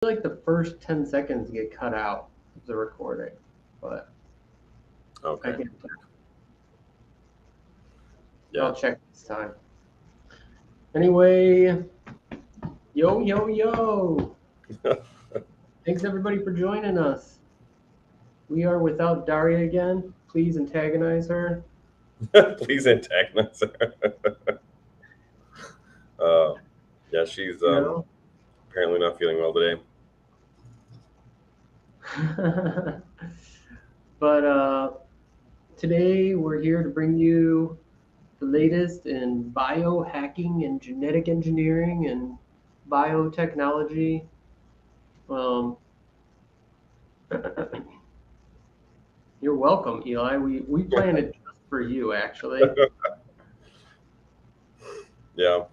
like the first 10 seconds get cut out of the recording, but Okay. I can Yeah. I'll check this time. Anyway, yo. Thanks everybody for joining us. We are without Daria again. Please antagonize her. Please antagonize her. Yeah, she's You apparently not feeling well today. know? But today we're here to bring you the latest in biohacking and genetic engineering and biotechnology. Um, you're welcome, Eli. We planned it just for you, actually. Yeah.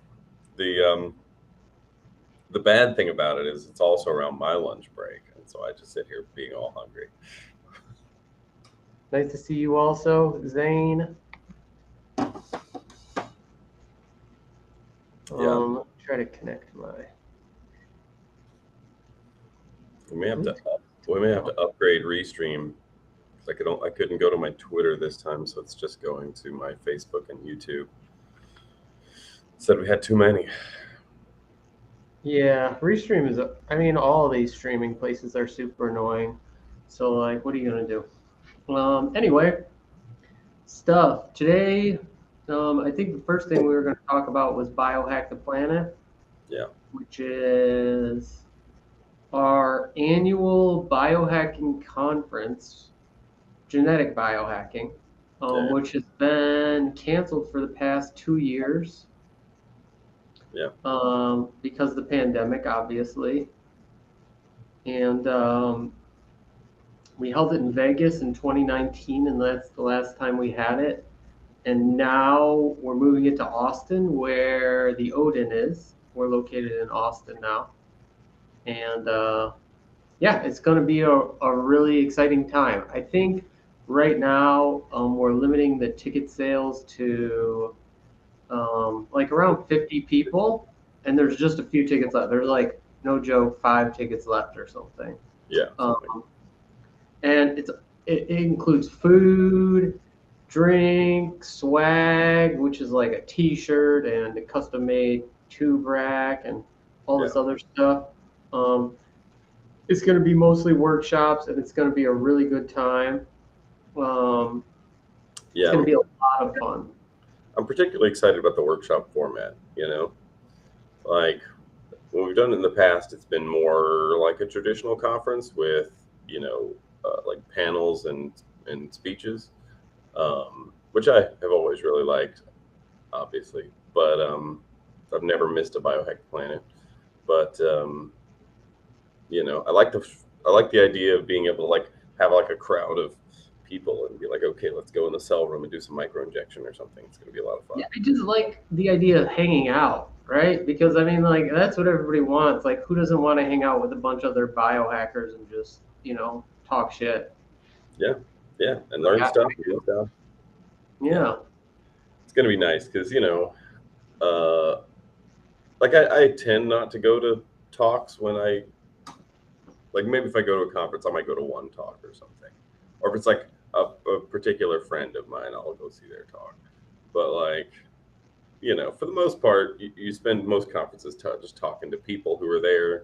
The bad thing about it is it's also around my lunch break, and so I just sit here being all hungry. Nice to see you also, Zane. Yeah. Let me try to connect my. We may have to upgrade Restream. 'Cause I couldn't go to my Twitter this time, so it's just going to my Facebook and YouTube. Said we had too many. Yeah, Restream is. I mean, all these streaming places are super annoying. So, like, what are you gonna do? Anyway, stuff today. I think the first thing we were going to talk about was Biohack the Planet, Yeah. which is our annual biohacking conference, genetic biohacking, Yeah. which has been canceled for the past 2 years. Yeah. Because of the pandemic, obviously. And we held it in Vegas in 2019, and that's the last time we had it. And now we're moving it to Austin, where the Odin is. We're located in Austin now. And yeah, it's going to be a really exciting time. I think right now we're limiting the ticket sales to like around 50 people, and there's just a few tickets left. There's like, no joke, 5 tickets left or something. Yeah. And it includes food, drink, swag, which is like a T-shirt and a custom-made tube rack and all this other stuff. It's going to be mostly workshops, and it's going to be a really good time. It's going to be a lot of fun. I'm particularly excited about the workshop format. Like when we've done it in the past, it's been more like a traditional conference with like panels and speeches, which I have always really liked, obviously. But I've never missed a Biohack Planet. But I like the idea of being able to like have like a crowd of people and be like, okay, let's go in the cell room and do some micro injection or something. It's going to be a lot of fun. Yeah, I just like the idea of hanging out, right? Because I mean, like that's what everybody wants. Like, who doesn't want to hang out with a bunch of other biohackers and just talk shit? Yeah, and learn stuff. Yeah. It's going to be nice because like I tend not to go to talks when like maybe if I go to a conference, I might go to one talk or something, or if it's like a particular friend of mine, I'll go see their talk. But like, for the most part, you spend most conferences just talking to people who are there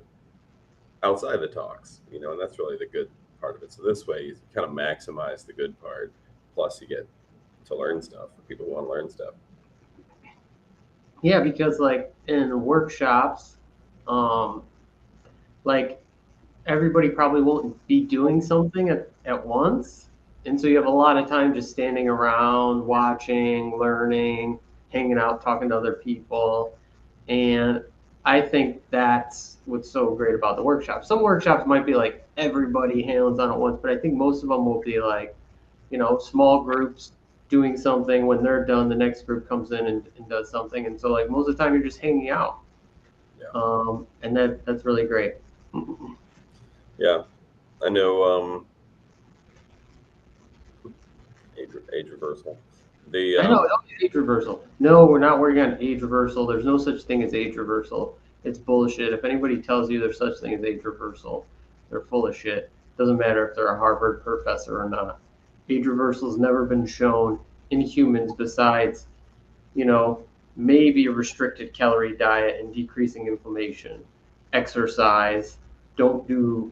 outside the talks, and that's really the good part of it. So this way, you kind of maximize the good part, plus you get to learn stuff for people who want to learn stuff. Yeah, because like in workshops, like everybody probably won't be doing something at once. And so you have a lot of time just standing around, watching, learning, hanging out, talking to other people. And I think that's what's so great about the workshop. Some workshops might be like everybody hands on at once, but I think most of them will be like, small groups doing something. When they're done, the next group comes in and does something. And so like most of the time you're just hanging out. Yeah. And that's really great. Yeah, I know. Age reversal. I know age reversal. No, we're not working on age reversal. There's no such thing as age reversal. It's bullshit. If anybody tells you there's such thing as age reversal, they're full of shit. Doesn't matter if they're a Harvard professor or not. Age reversal has never been shown in humans besides, you know, maybe a restricted calorie diet and decreasing inflammation, exercise, don't do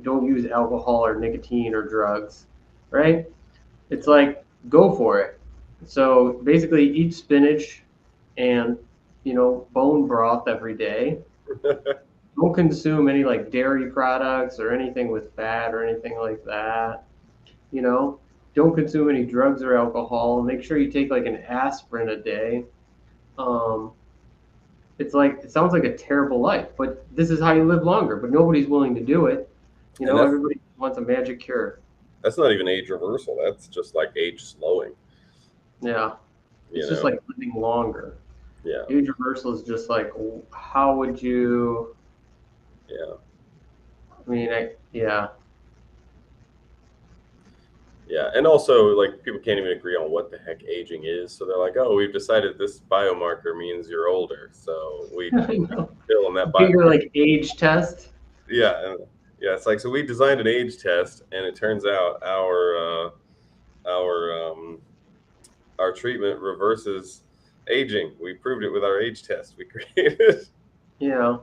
don't use alcohol or nicotine or drugs, right? It's like go for it. So basically eat spinach and bone broth every day. Don't consume any like dairy products or anything with fat or anything like that. You know, don't consume any drugs or alcohol. Make sure you take like an aspirin a day. Um, it's like it sounds like a terrible life, but this is how you live longer. But nobody's willing to do it. And Everybody wants a magic cure. that's not even age reversal. That's just like age slowing. Yeah, You it's just know? like living longer. Yeah. Age reversal is just like how would you? Yeah. I mean, yeah, Yeah. And also, like, people can't even agree on what the heck aging is. So they're like, oh, we've decided this biomarker means you're older. So we I know. fill in that Get your biomarker. like age test. Yeah. Yeah. It's like, so we designed an age test, and it turns out our, our treatment reverses aging. We proved it with our age test we created. Yeah,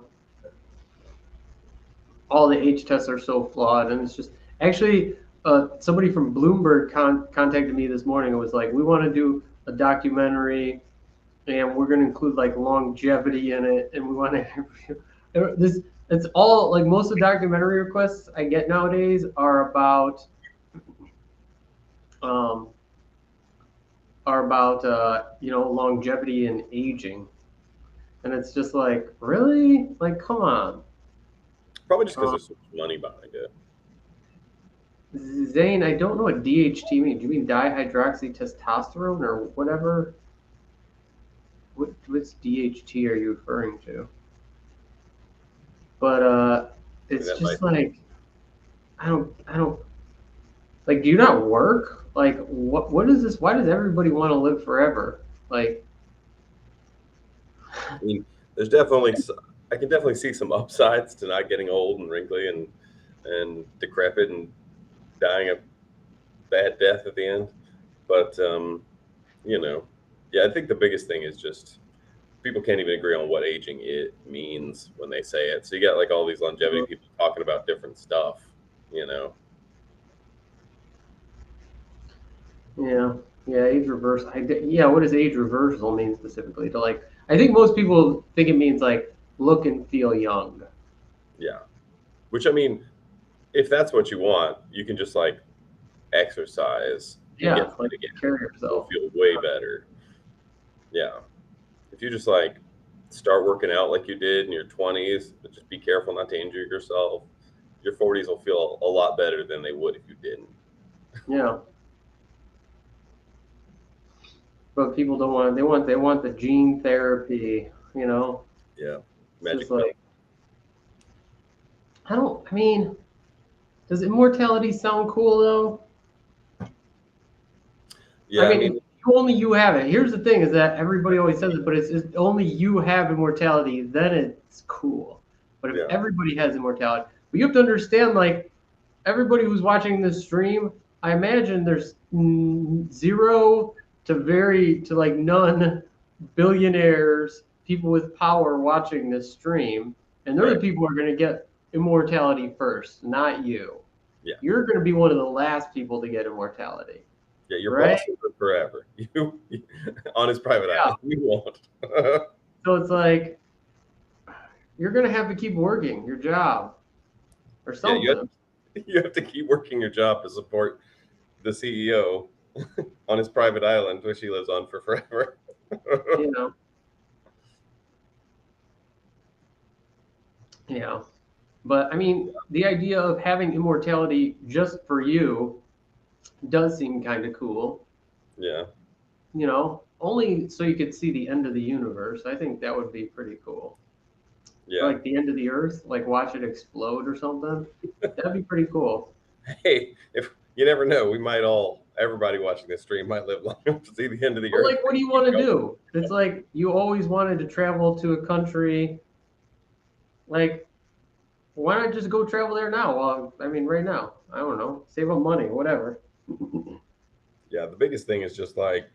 all the age tests are so flawed, and it's just actually somebody from Bloomberg contacted me this morning and was like, "We want to do a documentary, and we're going to include like longevity in it, and we want to this." It's all like most of the documentary requests I get nowadays um, are about longevity and aging, and it's just like really like come on. Probably just because Um, there's so much money behind it. Zane, I don't know what DHT means. Do you mean dihydroxytestosterone or whatever? What's DHT are you referring to? But I mean, it's that might just like I don't like. Do you not work? Like what is this? Why does everybody want to live forever? Like I mean, there's definitely I can definitely see some upsides to not getting old and wrinkly and decrepit and dying a bad death at the end. But you know, yeah, I think the biggest thing is just people can't even agree on what aging it means when they say it. So you got like all these longevity people talking about different stuff. You know, yeah, yeah, age reversal. Yeah, what does age reversal mean specifically? To like, I think most people think it means like look and feel young. yeah. Which I mean, if that's what you want, you can just like exercise and get Yeah, fit like again. carry You'll yourself. feel way better. Yeah. If you just like start working out like you did in your 20s, but just be careful not to injure yourself, your 40s will feel a lot better than they would if you didn't. Yeah. But people don't want. They want the gene therapy. Yeah. It's just Magic pill. like I don't. I mean, does immortality sound cool though? I Yeah. I mean, mean, if only you have it. Here's the thing: is that everybody always says it, but it's only you have immortality. Then it's cool. But if yeah. everybody has immortality, but you have to understand, like everybody who's watching this stream, I imagine there's zero to like none billionaires, people with power watching this stream, and they're the Right. people who are going to get immortality first, not you. Yeah. You're going to be one of the last people to get immortality, Yeah. Your right? boss will live forever. You on his private Yeah. island. You won't. So it's like you're going to have to keep working your job or Yeah. something. You have to keep working your job to support the CEO on his private island, which he lives on for forever. You know. Yeah. But I mean, the idea of having immortality just for you does seem kind of cool. Yeah. Only so you could see the end of the universe. I think that would be pretty cool. Or Yeah. like the end of the earth, like watch it explode or something. That'd be pretty cool. Hey, if you never know, everybody watching this stream might live long enough to see the end of the But earth. like, what do you Keep want to going. do? It's like you always wanted to travel to a country, Like, why not just go travel there now? Well, I mean, right now. I don't know. Save up money, whatever. Yeah, the biggest thing is just like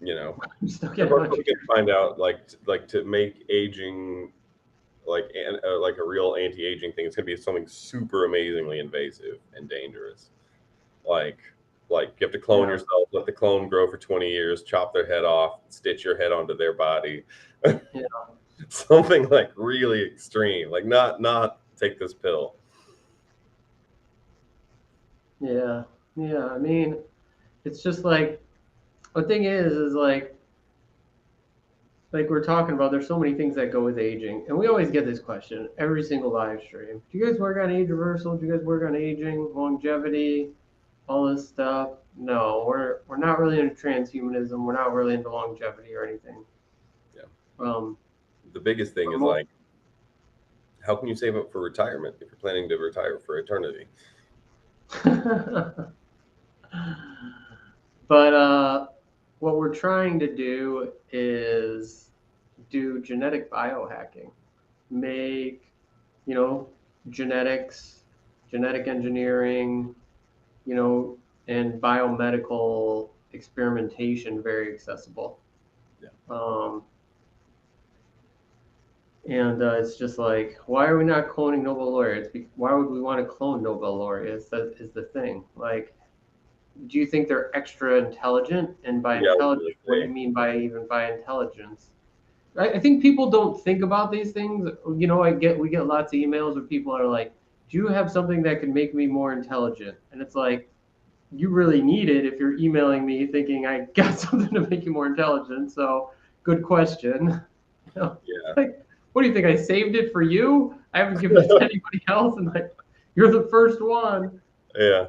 you know, I'm still they're getting on probably you. going to find out like to make aging like a real anti-aging thing. It's going to be something super amazingly invasive and dangerous. Like you have to clone Yeah. yourself, let the clone grow for 20 years, chop their head off, stitch your head onto their body. Yeah. Something like really extreme. Like not take this pill. Yeah. Yeah. I mean, it's just like the thing is like we're talking about. There's so many things that go with aging, and we always get this question every single live stream. Do you guys work on age reversal? Do you guys work on aging, longevity, all this stuff? No, we're not really into transhumanism. We're not really into longevity or anything. Yeah. Um, The biggest thing but is like how can you save up for retirement if you're planning to retire for eternity? but what we're trying to do is do genetic biohacking, make you know genetics, genetic engineering, you know, and biomedical experimentation very accessible. Yeah. Um, and it's just like, why are we not cloning Nobel laureates? Why would we want to clone Nobel laureates? That is the thing. Like, do you think they're extra intelligent? And by Yeah, I was gonna intelligent, what do you say. mean by even by intelligence? I think people don't think about these things. You know, we get lots of emails where people are like, "Do you have something that can make me more intelligent?" And it's like, you really need it if you're emailing me thinking I got something to make you more intelligent. So, good question. You know, Yeah. like, what do you think? I saved it for you? I haven't given it to anybody else, and like, you're the first one. Yeah.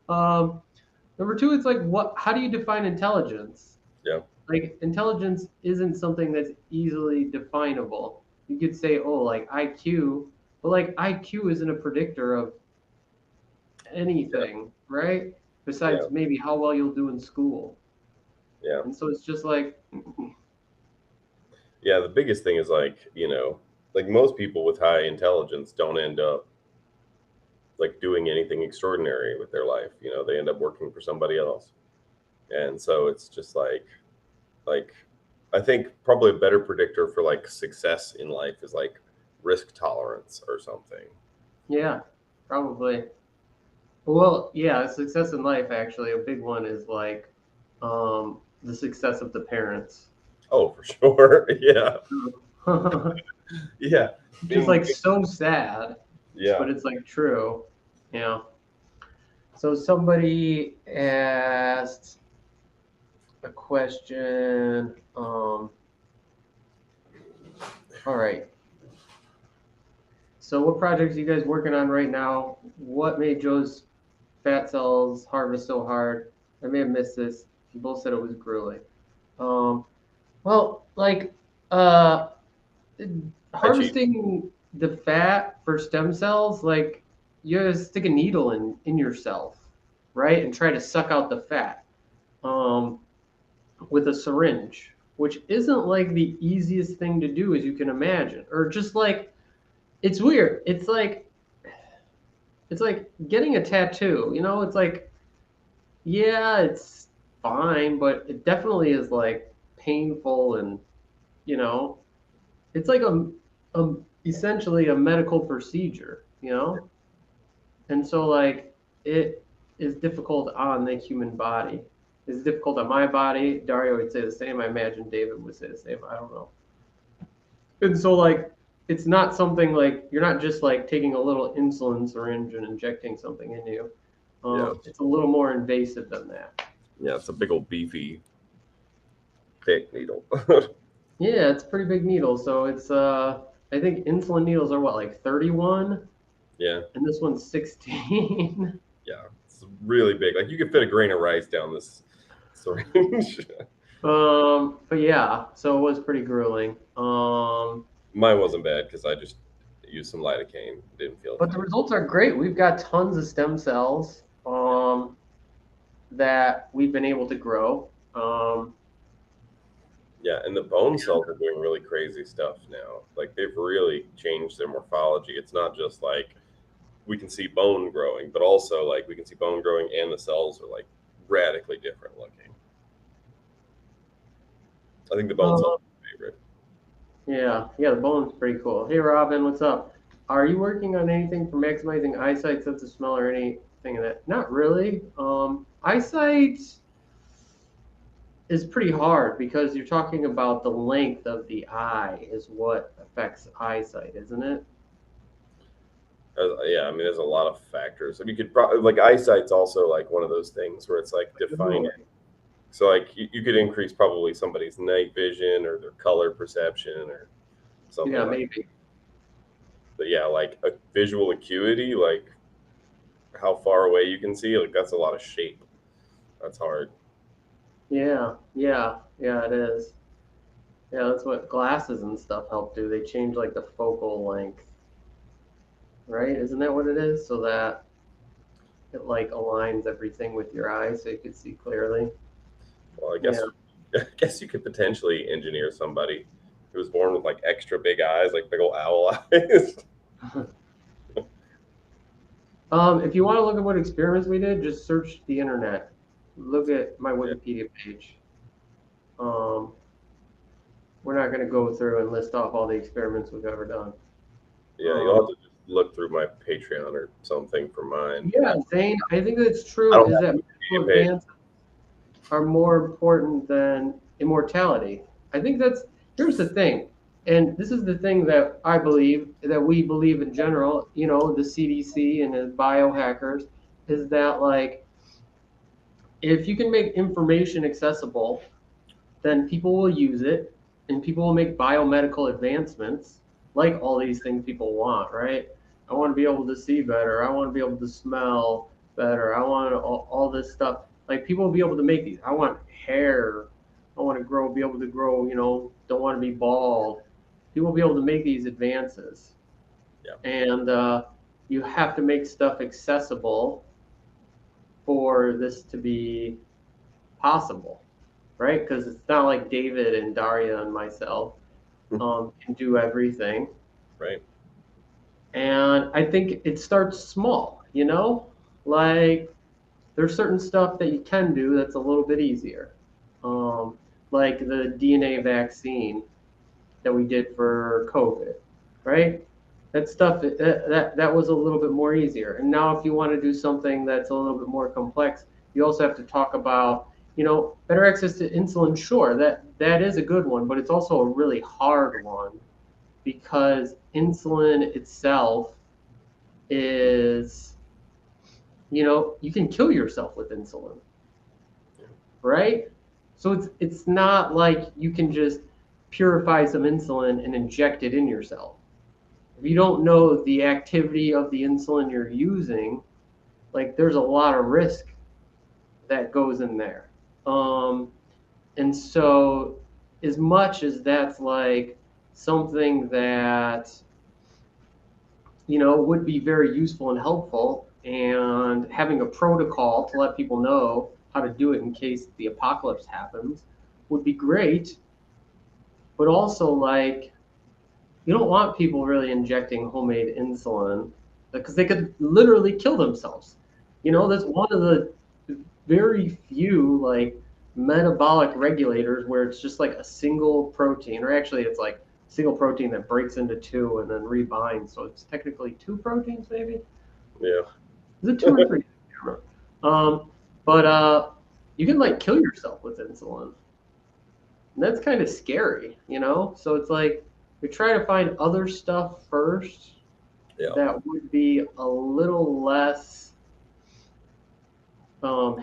Um, Number two, it's like, what? How do you define intelligence? Yeah. Like, intelligence isn't something that's easily definable. You could say, oh, like IQ, but like IQ isn't a predictor of Yeah. anything, right? Yeah. Besides maybe how well you'll do in school. Yeah. And so it's just like, Yeah. The biggest thing is like most people with high intelligence don't end up like doing anything extraordinary with their life. They end up working for somebody else. And so it's just like I think probably a better predictor for like success in life is like risk tolerance or something. yeah, probably. Well, yeah, success in life actually a big one is like the success of the parents. Oh, for sure. Yeah. Which Yeah. is Being like so sad, yeah. but it's like true. Yeah. So somebody asked a question. All right. So what projects are you guys working on right now? What made Joe's fat cells harvest so hard? I may have missed this. You both said it was grueling. Um, well, like uh, I cheat. harvesting the fat for stem cells, like you gotta stick a needle in yourself, right, and try to suck out the fat um, with a syringe, which isn't like the easiest thing to do as you can imagine, or just like it's weird. It's like getting a tattoo. You know, it's like yeah, it's fine, but it definitely is like painful and you know it's like a essentially a medical procedure, you know? And so like it is difficult on the human body. It's difficult on my body. Dario would say the same. I imagine David would say the same. I don't know. And so like it's not something like you're not just like taking a little insulin syringe and injecting something in you. Yeah. It's a little more invasive than that. Yeah. It's a big old beefy thick needle. Yeah, it's a pretty big needle. So it's I think insulin needles are what, like 31 Yeah. and this one's 16. Yeah. It's really big. Like you could fit a grain of rice down this syringe. But yeah, so it was pretty grueling. Mine wasn't bad because I just used some lidocaine. Didn't feel But the anything. results are great. We've got tons of stem cells Yeah. that we've been able to grow. Yeah, and the bone cells are doing really crazy stuff now. Like they've really changed their morphology. It's not just like we can see bone growing, but also like we can see bone growing and the cells are like radically different looking. I think the bone cells Uh, are my favorite. yeah, the bone's pretty cool. Hey, Robin, what's up? Are you working on anything for maximizing eyesight, sense of smell, or anything of that? Not really. Eyesight is pretty hard because you're talking about the length of the eye is what affects eyesight, isn't it? Yeah, I mean, there's a lot of factors. I mean, you could probably like eyesight's also like one of those things where it's like defining. So like you could increase probably somebody's night vision or their color perception or something Yeah, like. maybe. But yeah, like a visual acuity, like how far away you can see, like that's a lot of shape. That's hard. Yeah, it is. Yeah, that's what glasses and stuff help do. They change like the focal length, right? Isn't that what it is? So that it like aligns everything with your eyes so you can see clearly. Well, I Yeah. guess I guess you could potentially engineer somebody who was born with like extra big eyes, like big old owl eyes. If you want to look at what experiments we did, just search the internet. Look at my Yeah, Wikipedia page. Um, we're not going to go through and list off all the experiments we've ever done. yeah, you'll Um, have to just look through my Patreon or something for mine. yeah, Zane, I think that's I true. don't Is have that a medical Wikipedia page. advances are more important than immortality? I think that's here's the thing, and this is the thing that I believe that we believe in general. You know, the CDC and the biohackers is that like if you can make information accessible, then people will use it and people will make biomedical advancements like all these things people want, right? I want to be able to see better. I want to be able to smell better. I want all this stuff. Like people will be able to make these. I want hair. I want to grow, be able to grow, don't want to be bald. People will be able to make these advances. Yeah, And you have to make stuff accessible for this to be possible, right? Because it's not like David and Daria and myself can do everything. right. And I think it starts small, like there's certain stuff that you can do that's a little bit easier, like the DNA vaccine that we did for COVID, right? That stuff that was a little bit more easier. And now, if you want to do something that's a little bit more complex, you also have to talk about, better access to insulin. Sure, that is a good one, but it's also a really hard one because insulin itself is, you can kill yourself with insulin, right? So it's not like you can just purify some insulin and inject it in yourself. If you don't know the activity of the insulin you're using, like there's a lot of risk that goes in there. Um, and so, as much as that's like something that would be very useful and helpful, and having a protocol to let people know how to do it in case the apocalypse happens would be great. But also, like, you don't want people really injecting homemade insulin because they could literally kill themselves. Yeah, That's one of the very few like metabolic regulators where it's just like a single protein, or actually it's like a single protein that breaks into two and then rebinds. So it's technically two proteins, maybe. yeah. Is it two or three? I can't remember. But you can like kill yourself with insulin. And that's kind of scary. So it's like we try to find other stuff first Yeah. that would be a little less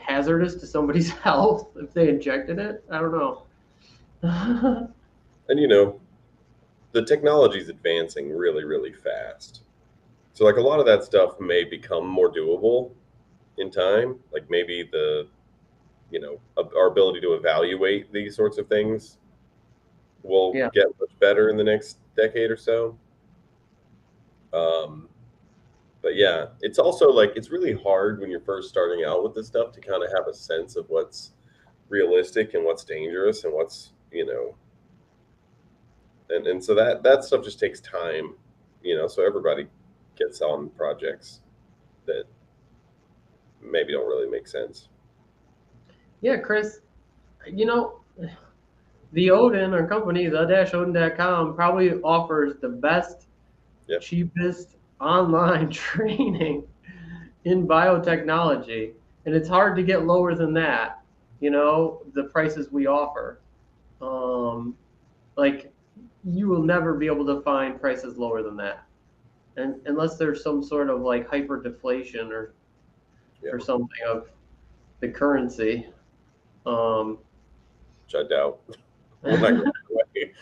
hazardous to somebody's health if they injected it. I don't know. And the technology is advancing really, really fast. So like a lot of that stuff may become more doable in time. Like maybe our ability to evaluate these sorts of things will Yeah, get much better in the next decade or so. Um, but yeah, it's also like it's really hard when you're first starting out with this stuff to kind of have a sense of what's realistic and what's dangerous and what's and so that stuff just takes time, so everybody gets on projects that maybe don't really make sense. Yeah, Chris, you know, the Odin, our company, the-odin.com, probably offers the best, Yep. cheapest online training in biotechnology. And it's hard to get lower than that, the prices we offer. Um, like, you will never be able to find prices lower than that. And unless there's some sort of like hyperdeflation or Yep. something of the currency. Um, Which I doubt will not go away.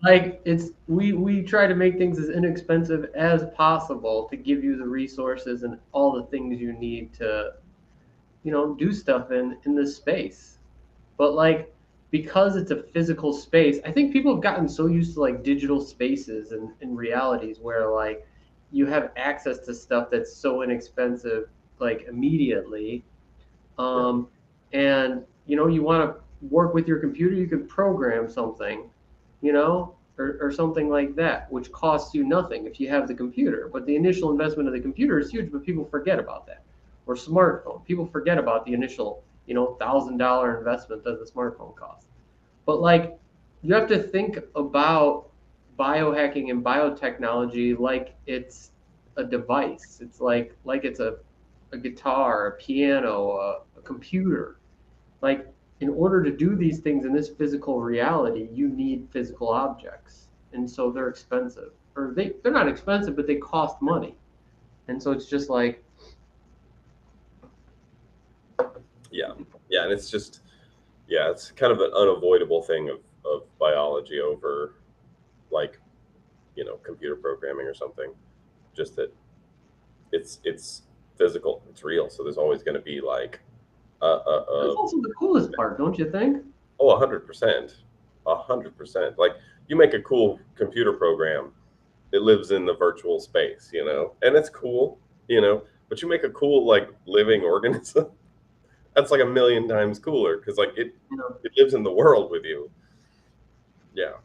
like we try to make things as inexpensive as possible to give you the resources and all the things you need to do stuff in this space. But like, because it's a physical space, I think people have gotten so used to like digital spaces and realities where like you have access to stuff that's so inexpensive like immediately. Yeah. um, and you want to work with your computer, you can program something, or something like that, which costs you nothing if you have the computer. But the initial investment of the computer is huge, but people forget about that. Or smartphone, people forget about the initial $1,000 investment that the smartphone costs. But like, you have to think about biohacking and biotechnology like it's a device. It's like it's a guitar, a piano, a computer. Like, in order to do these things in this physical reality, you need physical objects. And so they're expensive. Or they're not expensive, but they cost money. And so it's just like, Yeah. Yeah. And it's just, yeah, it's kind of an unavoidable thing of biology over like, computer programming or something. Just that it's physical, it's real. So there's always going to be like, that's also the coolest part, don't you think? oh, 100%, 100%. Like you make a cool computer program, it lives in the virtual space, and it's cool, but you make a cool like living organism, that's like a million times cooler because like it You know, it lives in the world with you. Yeah.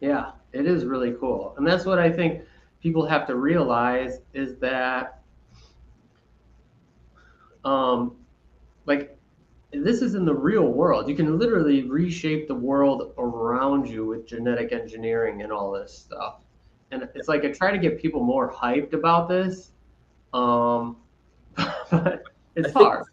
yeah, it is really cool. And that's what I think people have to realize is that, um, like, this is in the real world. You can literally reshape the world around you with genetic engineering and all this stuff. And it's like I try to get people more hyped about this, um, but I it's think hard.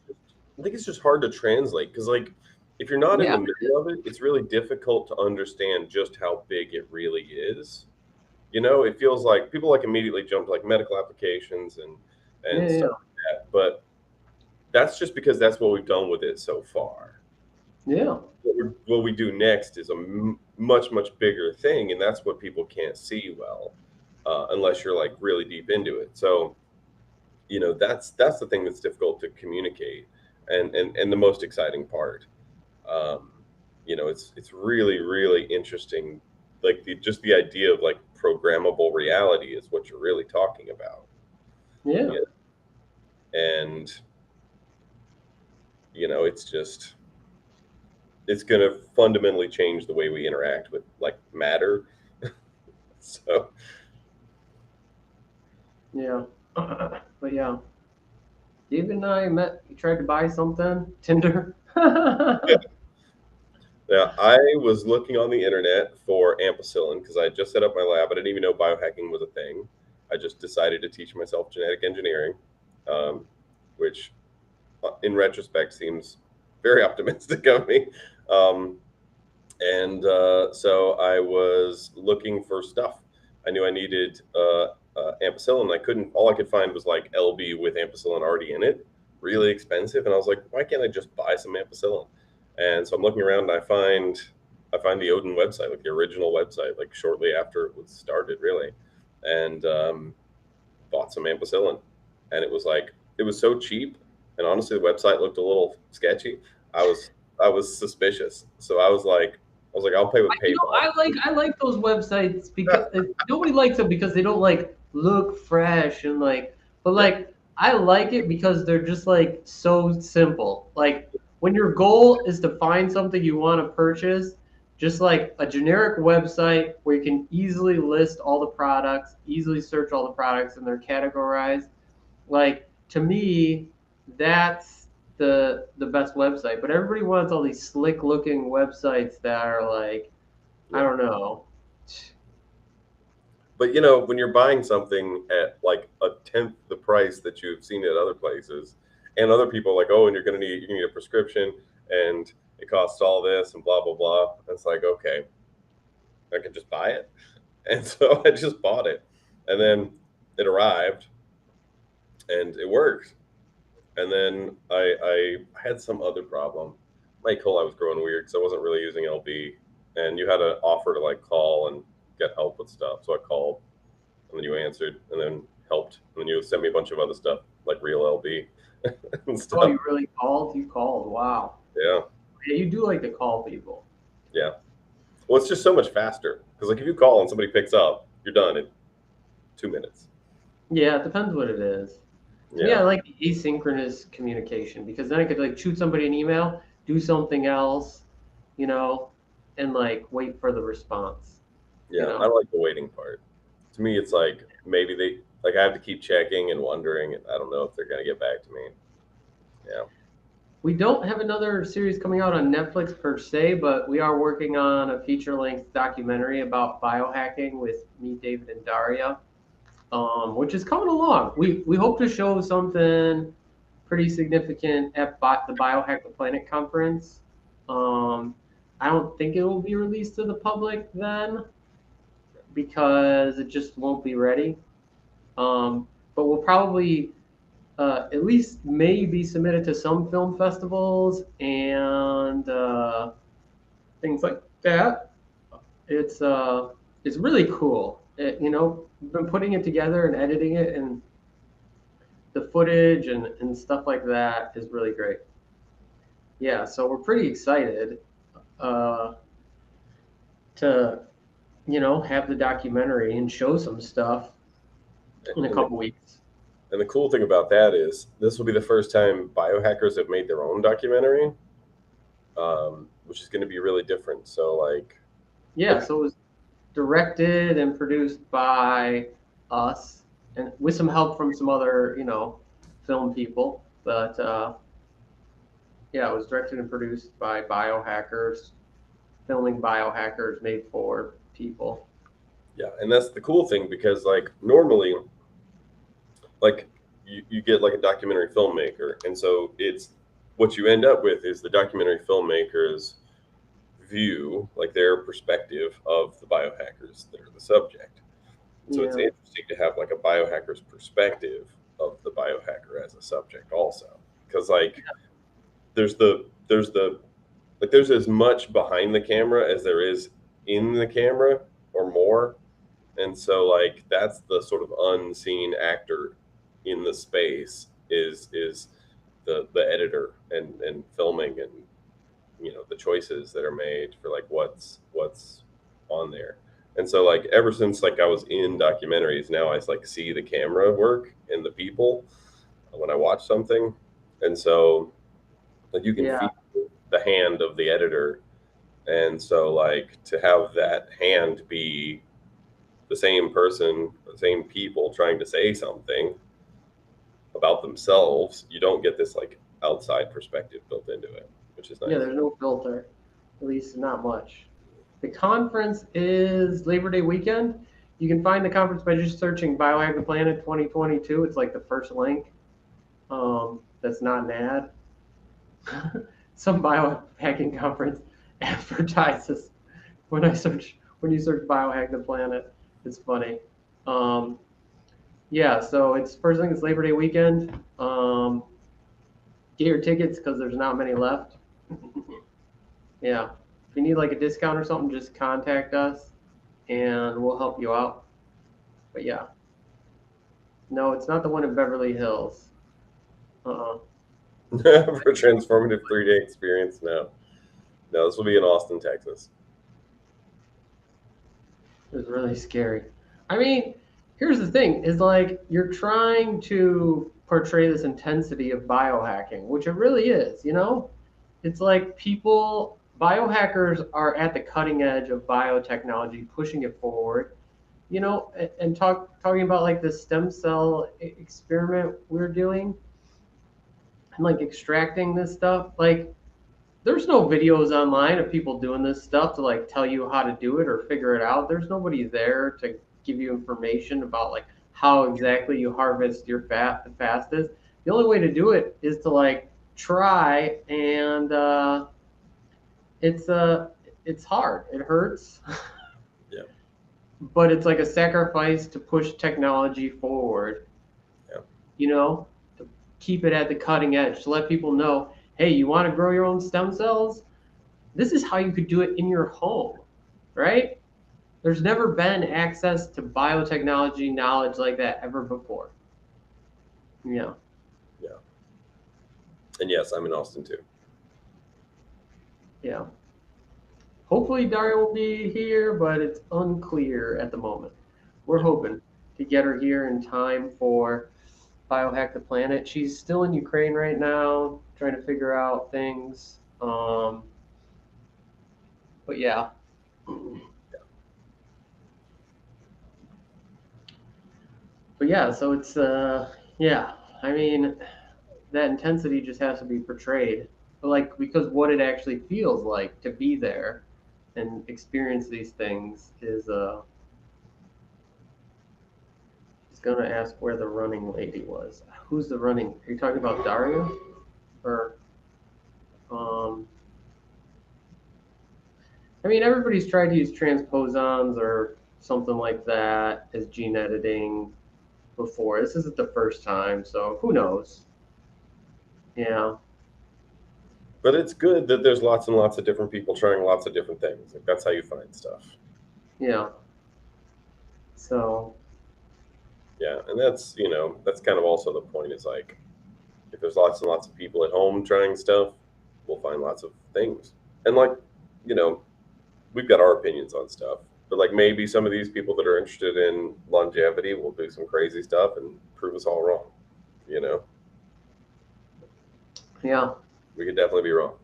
I think it's just hard to translate because like if you're not in Yeah, the middle of it, it's really difficult to understand just how big it really is. It feels like people like immediately jump to like medical applications and yeah, stuff yeah, like that, but that's just because that's what we've done with it so far. yeah, What we do next is a much much bigger thing, and that's what people can't see well unless you're like really deep into it. So that's the thing that's difficult to communicate, and the most exciting part. um, it's really really interesting, like just the idea of like programmable reality is what you're really talking about. yeah, Yeah. And it's just it's going to fundamentally change the way we interact with like matter. So yeah. But yeah, David and I met. He tried to buy something, Tinder. yeah, I was looking on the internet for ampicillin because I had just set up my lab. I didn't even know biohacking was a thing. I just decided to teach myself genetic engineering, um, which in retrospect seems very optimistic of me. Um, and so I was looking for stuff. I knew I needed ampicillin. I couldn't. All I could find was like LB with ampicillin already in it, really expensive. And I was like, why can't I just buy some ampicillin? And so I'm looking around and I find the Odin website, like the original website, like shortly after it was started, really, and bought some ampicillin. And it was so cheap, and honestly, the website looked a little sketchy. I was suspicious, so I was like, I'll pay with PayPal. I like those websites because nobody likes them because they don't like look fresh and like, but Yeah, like I like it because they're just like so simple. Like, when your goal is to find something you want to purchase, just like a generic website where you can easily list all the products, easily search all the products, and they're categorized. Like to me, that's the best website. But everybody wants all these slick looking websites that are like, I Yeah. don't know. But you know, when you're buying something at like a tenth the price that you've seen at other places, and other people are like, oh, and you need a prescription, and it costs all this, and blah blah blah. It's like, okay, I can just buy it, and so I just bought it, and then it arrived, and it worked, and then I had some other problem. My E. coli was growing weird, so I wasn't really using LB, and you had an offer to like call and get help with stuff, so I called and then you answered and then helped and then you sent me a bunch of other stuff like real LB and Oh, stuff. you really called? You called. Wow. Yeah, Yeah, you do like to call people. yeah. Well, it's just so much faster because like if you call and somebody picks up, you're done in 2 minutes. Yeah, it depends what it is. To me, Yeah, I like the asynchronous communication because then I could like shoot somebody an email, do something else, you know, and like wait for the response, you yeah. I know. like the waiting part. To me, it's like maybe they like I have to keep checking and wondering, and I don't know if they're gonna get back to me. Yeah, We don't have another series coming out on Netflix per se, but we are working on a feature-length documentary about biohacking with me, David, and Daria, which is coming along. We hope to show something pretty significant at the Biohack the Planet conference. Um, I don't think it will be released to the public then because it just won't be ready. But we'll probably at least maybe submit it to some film festivals and things like that. It's uh, it's really cool. We've been putting it together and editing it, and the footage and stuff like that is really great. Yeah, so we're pretty excited uh, to have the documentary and show some stuff in a and the, couple weeks. and the cool thing about that is this will be the first time biohackers have made their own documentary, which is going to be really different. So Yeah, like so it was directed and produced by us, and with some help from some other film people. But yeah, it was directed and produced by biohackers, filming biohackers made for people. yeah, and that's the cool thing because like normally like you get like a documentary filmmaker, and so it's what you end up with is the documentary filmmaker's view, like their perspective of the biohackers that are the subject. So it's Yeah, interesting to have like a biohacker's perspective of the biohacker as a subject also, because like there's the like there's as much behind the camera as there is in the camera or more. And so like that's the sort of unseen actor in the space is the editor and filming and the choices that are made for like what's on there. And so like ever since like I was in documentaries, now I like see the camera work and the people when I watch something. And so like you can yeah, feel the hand of the editor. And so like to have that hand be the same person, the same people trying to say something about themselves, you don't get this like outside perspective built into it, which is yeah. nice. There's no filter, at least not much. The conference is Labor Day weekend. You can find the conference by just searching Biohack the Planet 2022. It's like the first link. That's not an ad. Some biohacking conference advertises when you search biohack the planet. It's funny. Um, yeah, so it's first thing. It's Labor Day weekend. Get your tickets because there's not many left. Yeah, if you need like a discount or something, just contact us and we'll help you out. But yeah, no, it's not the one in Beverly Hills. Uh-uh. For a transformative 3 day experience. No, no, this will be in Austin, Texas. It was really scary. I mean, here's the thing: is like you're trying to portray this intensity of biohacking, which it really is. It's like people. biohackers are at the cutting edge of biotechnology, pushing it forward. And talking about like the stem cell experiment we're doing and like extracting this stuff. Like, there's no videos online of people doing this stuff to like tell you how to do it or figure it out. There's nobody there to give you information about like how exactly you harvest your fat the fastest. The only way to do it is to like try, and it's it's hard. It hurts, Yeah. but it's like a sacrifice to push technology forward. Yeah. To keep it at the cutting edge, to let people know, hey, you want to grow your own stem cells? This is how you could do it in your home, right? There's never been access to biotechnology knowledge like that ever before. Yeah. Yeah. And yes, I'm in Austin too. Yeah. Hopefully Daria will be here, but it's unclear at the moment. We're Yeah. hoping to get her here in time for Biohack the Planet. She's still in Ukraine right now, trying to figure out things. But yeah. But yeah, so it's yeah. I mean, that intensity just has to be portrayed, but like, because what it actually feels like to be there and experience these things is gonna ask where the running lady was. Who's the running? Are you talking about Daria or um? I mean, everybody's tried to use transposons or something like that as gene editing before. This isn't the first time, so who knows? Yeah, But it's good that there's lots and lots of different people trying lots of different things. Like that's how you find stuff. yeah. So Yeah, and that's kind of also the point. Is like if there's lots and lots of people at home trying stuff, we'll find lots of things. And like, you know, we've got our opinions on stuff, but like maybe some of these people that are interested in longevity will do some crazy stuff and prove us all wrong. You know, yeah, we could definitely be wrong.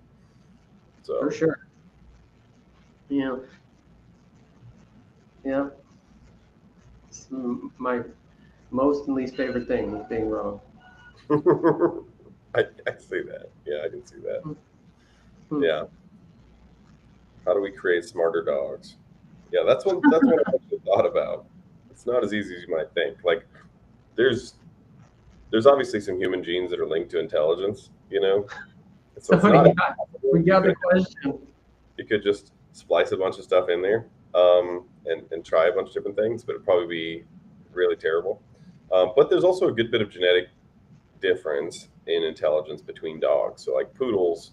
for So sure. Yeah, yeah. It's my most and least favorite thing is being wrong. I see that. Yeah, I can see that. Hmm. Yeah. How do we create smarter dogs? Yeah, that's one I've actually thought about. It's not as easy as you might think. Like there's there's obviously some human genes that are linked to intelligence, so So it's not we impossible. got the question. You could just splice a bunch of stuff in there, and try a bunch of different things, but it'd probably be really terrible. But there's also a good bit of genetic difference in intelligence between dogs. So like poodles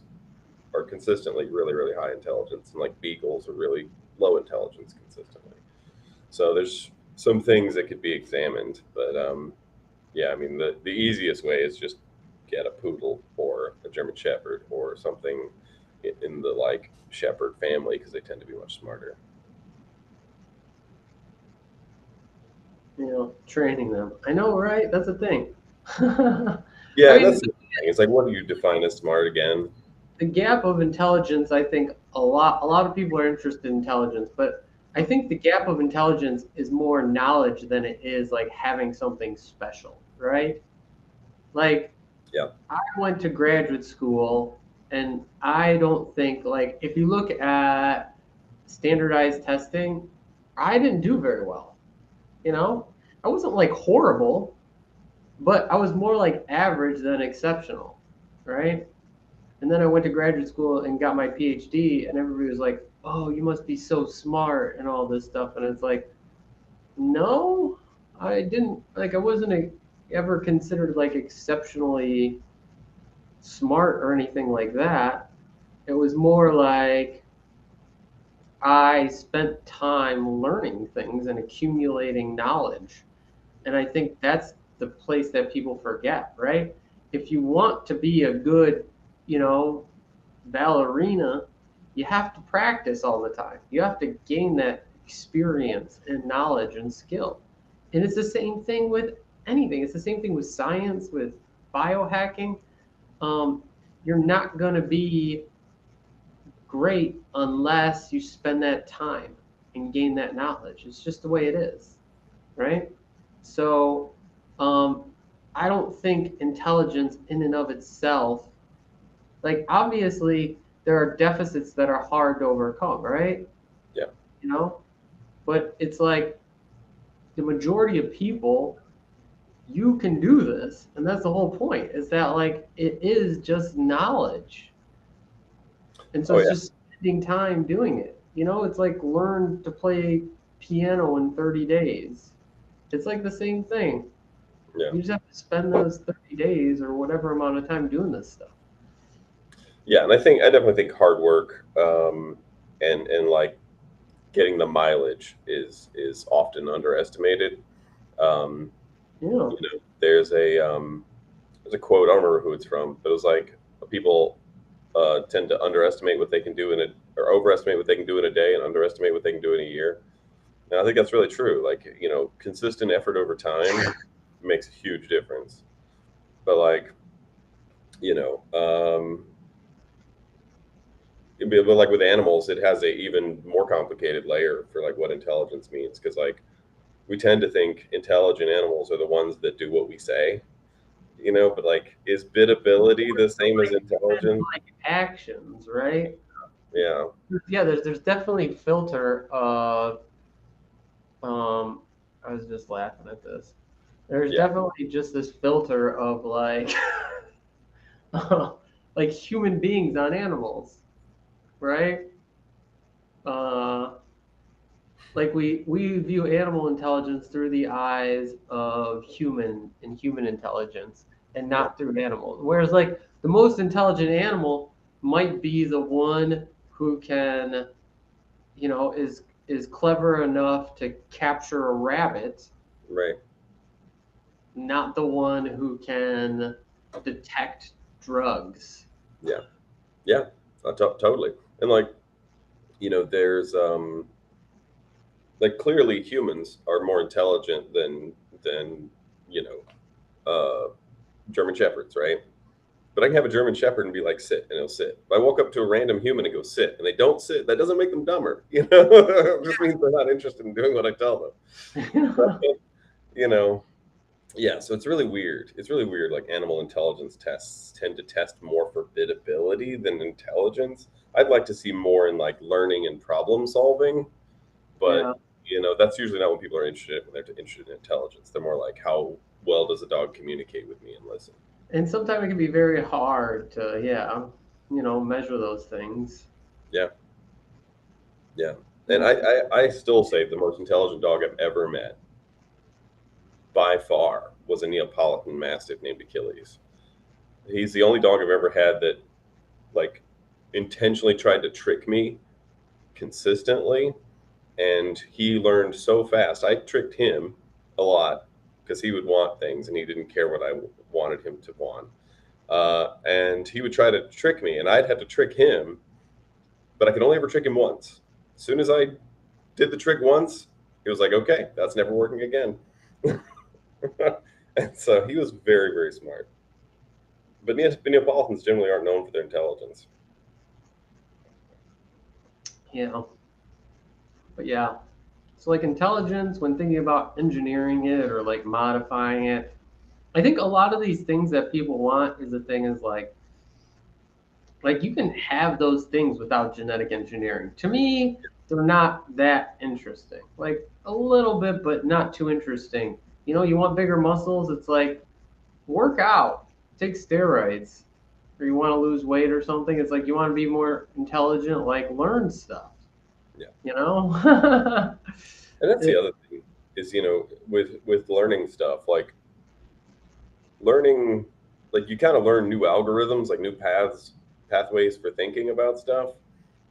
are consistently really, really high intelligence, and like beagles are really low intelligence consistently. So there's some things that could be examined, but yeah, I mean the easiest way is just get a poodle or a German Shepherd or something in the like Shepherd family because they tend to be much smarter. Training them. I know, right? That's a thing. I Yeah, and mean, that's the thing. It's like, what do you define as smart again? the gap of intelligence, I think a lot of people are interested in intelligence, but I think the gap of intelligence is more knowledge than it is like having something special, right? Like, Yeah, I went to graduate school, and I don't think, like, if you look at standardized testing, I didn't do very well. You know, I wasn't like horrible, but I was more like average than exceptional, right? And then I went to graduate school and got my PhD, and everybody was like, "Oh, you must be so smart," and all this stuff. And it's like, no, I didn't. Like, I wasn't ever considered like exceptionally smart or anything like that. It was more like I spent time learning things and accumulating knowledge. And I think that's the place that people forget, right? If you want to be a good, you know, ballerina, you have to practice all the time. You have to gain that experience and knowledge and skill. And it's the same thing with anything. It's the same thing with science, with biohacking. Um, you're not going to be great unless you spend that time and gain that knowledge. It's just the way it is, right? So um, I don't think intelligence in and of itself, like obviously there are deficits that are hard to overcome, right? Yeah. You know, but it's like the majority of people, you can do this, and that's the whole point. Is that like it is just knowledge, and so Oh it's yeah. just spending time doing it. You know, it's like learn to play piano in 30 days. It's like the same thing. Yeah. You just have to spend those 30 days or whatever amount of time doing this stuff. Yeah, and I definitely think hard work, and like getting the mileage is often underestimated. Um, Yeah. there's a quote, I don't remember who it's from, but it was like people tend to underestimate what they can do in a or overestimate what they can do in a day and underestimate what they can do in a year. And I think that's really true. Like, consistent effort over time makes a huge difference. But like, you know, but like with animals, it has a even more complicated layer for like what intelligence means. Because like we tend to think intelligent animals are the ones that do what we say, but like is bidability the same as intelligence? Like actions, right? Yeah, Yeah, there's definitely filter of I was just laughing at this. There's yeah, definitely just this filter of like like human beings on animals, right? Uh, like we view animal intelligence through the eyes of human intelligence and yeah, not through animals. Whereas like the most intelligent animal might be the one who can, is clever enough to capture a rabbit, right. not the one who can detect drugs. Yeah, yeah, totally. And like, there's like clearly humans are more intelligent than you know German shepherds, right? But I can have a German shepherd and be like, sit, and he'll sit. If I walk up to a random human and go sit, and they don't sit, that doesn't make them dumber. It just means they're not interested in doing what I tell them. But, you know, yeah. So it's really weird. It's really weird. Like animal intelligence tests tend to test more for bidability than intelligence. I'd like to see more in like learning and problem solving, Yeah. but that's usually not what people are interested in when they're interested in intelligence. They're more like how well does a dog communicate with me and listen. And sometimes it can be very hard to, yeah, measure those things. Yeah. Yeah. And Yeah. I still say the most intelligent dog I've ever met by far was a Neapolitan Mastiff named Achilles. He's the only dog I've ever had that like intentionally tried to trick me consistently. And he learned so fast. I tricked him a lot because he would want things and he didn't care what I wanted him to want. And he would try to trick me, and I'd have to trick him, but I could only ever trick him once. As soon as I did the trick once, he was like, okay, that's never working again. And so he was very, very smart. But Neapolitans generally aren't known for their intelligence. Yeah. But yeah. So like intelligence, when thinking about engineering it or like modifying it, I think a lot of these things that people want is the thing is like you can have those things without genetic engineering. To me, they're not that interesting. Like a little bit, but not too interesting. You want bigger muscles, it's like work out, take steroids, or you want to lose weight or something. It's like you want to be more intelligent, like learn stuff, Yeah. you know? And that's the It- other thing is, with learning stuff, like learning, like you kind of learn new algorithms, like new pathways for thinking about stuff,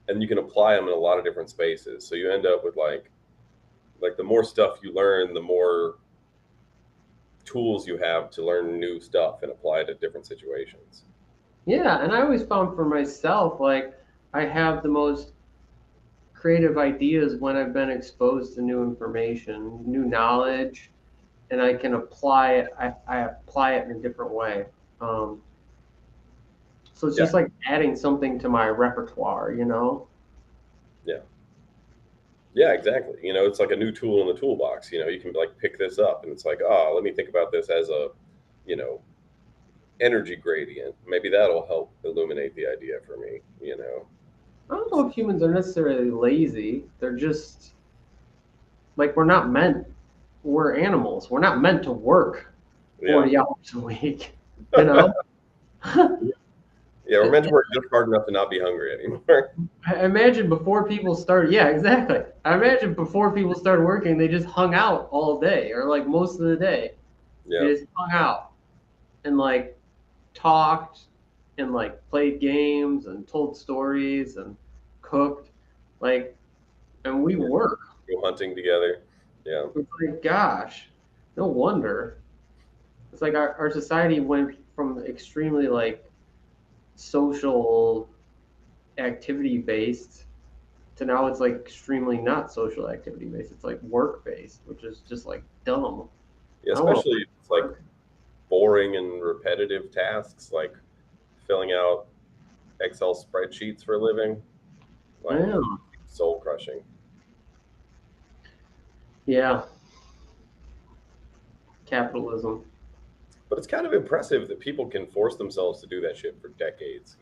and you can apply them in a lot of different spaces. So you end up with like the more stuff you learn, the more tools you have to learn new stuff and apply it to different situations. yeah, and I always found for myself, like I have the most creative ideas when I've been exposed to new information, new knowledge, and I can apply it. I apply it in a different way. Um, So it's Yeah. just like adding something to my repertoire, you know? Yeah. Yeah, exactly. It's like a new tool in the toolbox. You can like pick this up and it's like, oh, let me think about this as a, you know, energy gradient. Maybe that'll help illuminate the idea for me. I don't know if humans are necessarily lazy. They're just like we're animals. We're not meant to work Yeah. 40 hours a week, you know? Yeah, we're meant to work just hard enough to not be hungry anymore. I imagine before people started, yeah, exactly. I imagine before people started working, they just hung out all day or like most of the day. Yeah. They just hung out and like talked and like played games and told stories and cooked. Like, and we Yeah. work. Go hunting together. Yeah. It's like, gosh, no wonder. It's like our society went from extremely like social activity based to now it's like extremely not social activity based. It's like work based, which is just like dumb. Yeah, I don't want to especially if it's like work. boring and repetitive tasks like filling out Excel spreadsheets for a living. Like Yeah, soul crushing. yeah, capitalism. But it's kind of impressive that people can force themselves to do that shit for decades.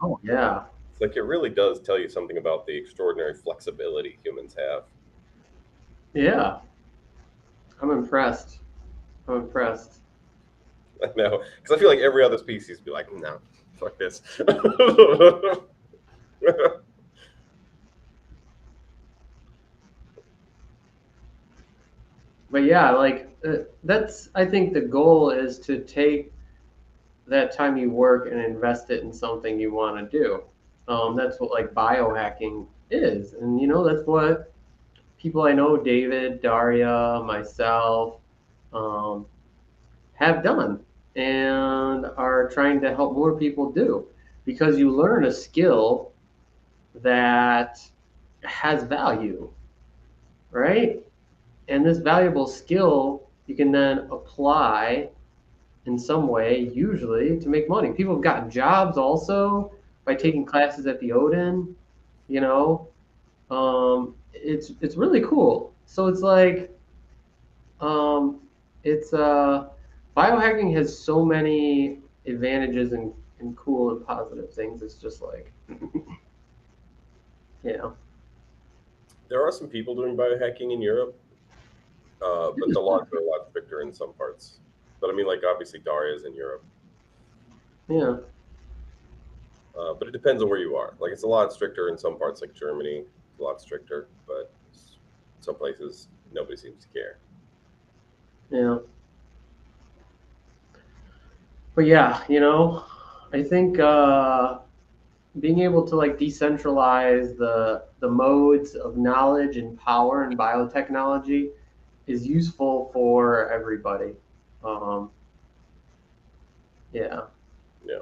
Oh yeah, It's like it really does tell you something about the extraordinary flexibility humans have. yeah. I'm impressed. I'm impressed. I know. Because I feel like every other species would be like, no, fuck this. But yeah, like that's I think the goal is to take that time you work and invest it in something you want to do. That's what like biohacking is, and you know that's what people I know, David, Daria, myself, um, have done and are trying to help more people do because you learn a skill that has value, right? And this valuable skill you can then apply in some way, usually to make money. People have gotten jobs also by taking classes at the Odin, you know. It's really cool. So it's like um, it's biohacking has so many advantages and cool and positive things. It's just like you know, There are some people doing biohacking in Europe, but the laws are a lot stricter in some parts. But I mean, like obviously Daria is in Europe, yeah, but it depends on where you are. Like it's a lot stricter in some parts, like Germany, it's a lot stricter, but some places nobody seems to care. yeah. But yeah, you know, I think being able to like decentralize the modes of knowledge and power in biotechnology is useful for everybody. Um, yeah, Yeah,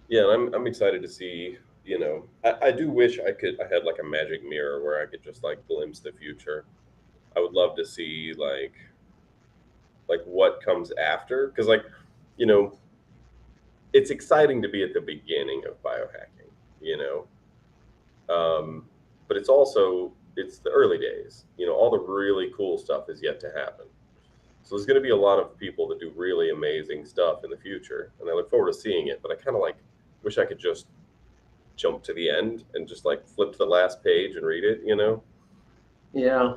yeah, and I'm excited to see. I do wish I had like a magic mirror where I could just like glimpse the future. I would love to see like what comes after because you know it's exciting to be at the beginning of biohacking you know but it's the early days. All the really cool stuff is yet to happen, so there's going to be a lot of people that do really amazing stuff in the future, and I look forward to seeing it. But I kind of like wish I could just jump to the end and just like flip to the last page and read it. yeah.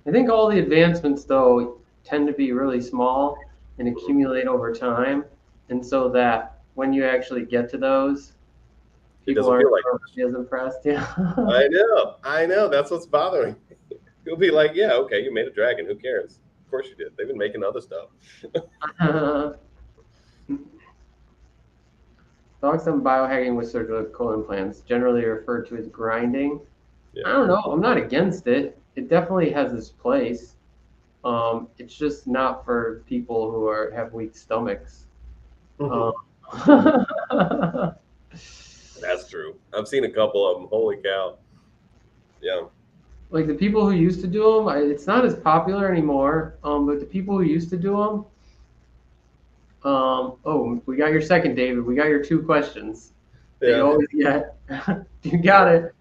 I think all the advancements though tend to be really small and Mhm. accumulate over time, and so that when you actually get to those, It people doesn't aren't feel like as impressed. Yeah. I know that's what's bothering me. He'll be like, yeah, okay, you made a dragon, who cares? Of course you did. They've been making other stuff. Dogs on biohacking with surgical implants, generally referred to as grinding. I Yeah. don't know. I'm not against it. It definitely has its place. It's just not for people who have weak stomachs. Um, That's true. I've seen a couple of them. Holy cow. Yeah. like the people who used to do them, it's not as popular anymore. But the people who used to do them, Oh, we got your second, David. We got your 2 questions that you Yeah. always get. You got it.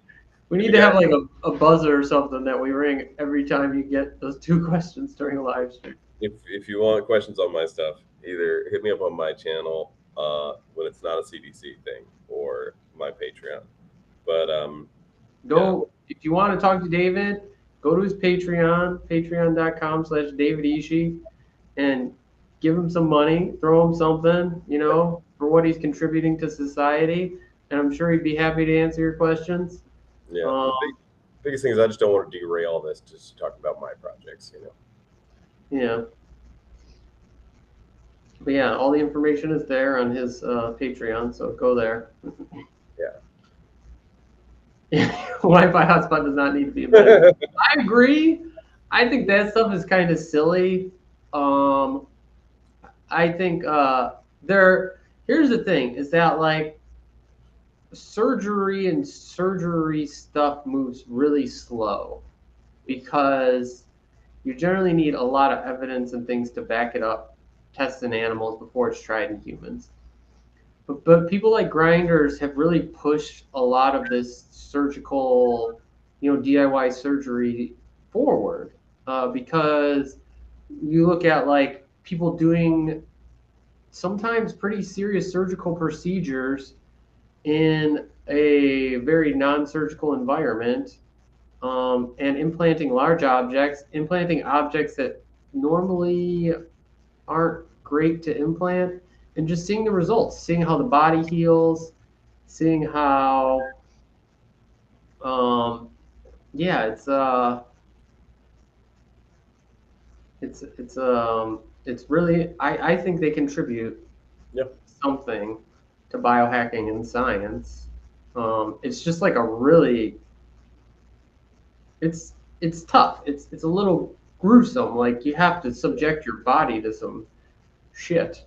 We need We to have got like a buzzer or something that we ring every time you get those 2 questions during a live stream. if you want questions on my stuff, either hit me up on my channel when it's not a CDC thing or my Patreon. But yeah, Go if you want to talk to David, go to his Patreon, patreon.com/David Ishee, and give him some money, throw him something, for what he's contributing to society. And I'm sure he'd be happy to answer your questions. yeah. Um, Biggest thing is I just don't want to derail this just to talk about my projects. yeah. But yeah, all the information is there on his Patreon, so go there. Wi-Fi hotspot does not need to be embedded. Yeah. I agree. I think that stuff is kind of silly. Um, I think there. Here's the thing: is that like surgery and surgery stuff moves really slow because you generally need a lot of evidence and things to back it up, test in animals before it's tried in humans. But people like grinders have really pushed a lot of this surgical, DIY surgery forward because you look at like people doing sometimes pretty serious surgical procedures in a very non-surgical environment and implanting objects that normally aren't great to implant, and just seeing the results, seeing how the body heals, seeing how, um, yeah, it's really, I think they contribute Yep. something to biohacking and science. It's just like a really, it's tough. It's a little gruesome. Like you have to subject your body to some shit.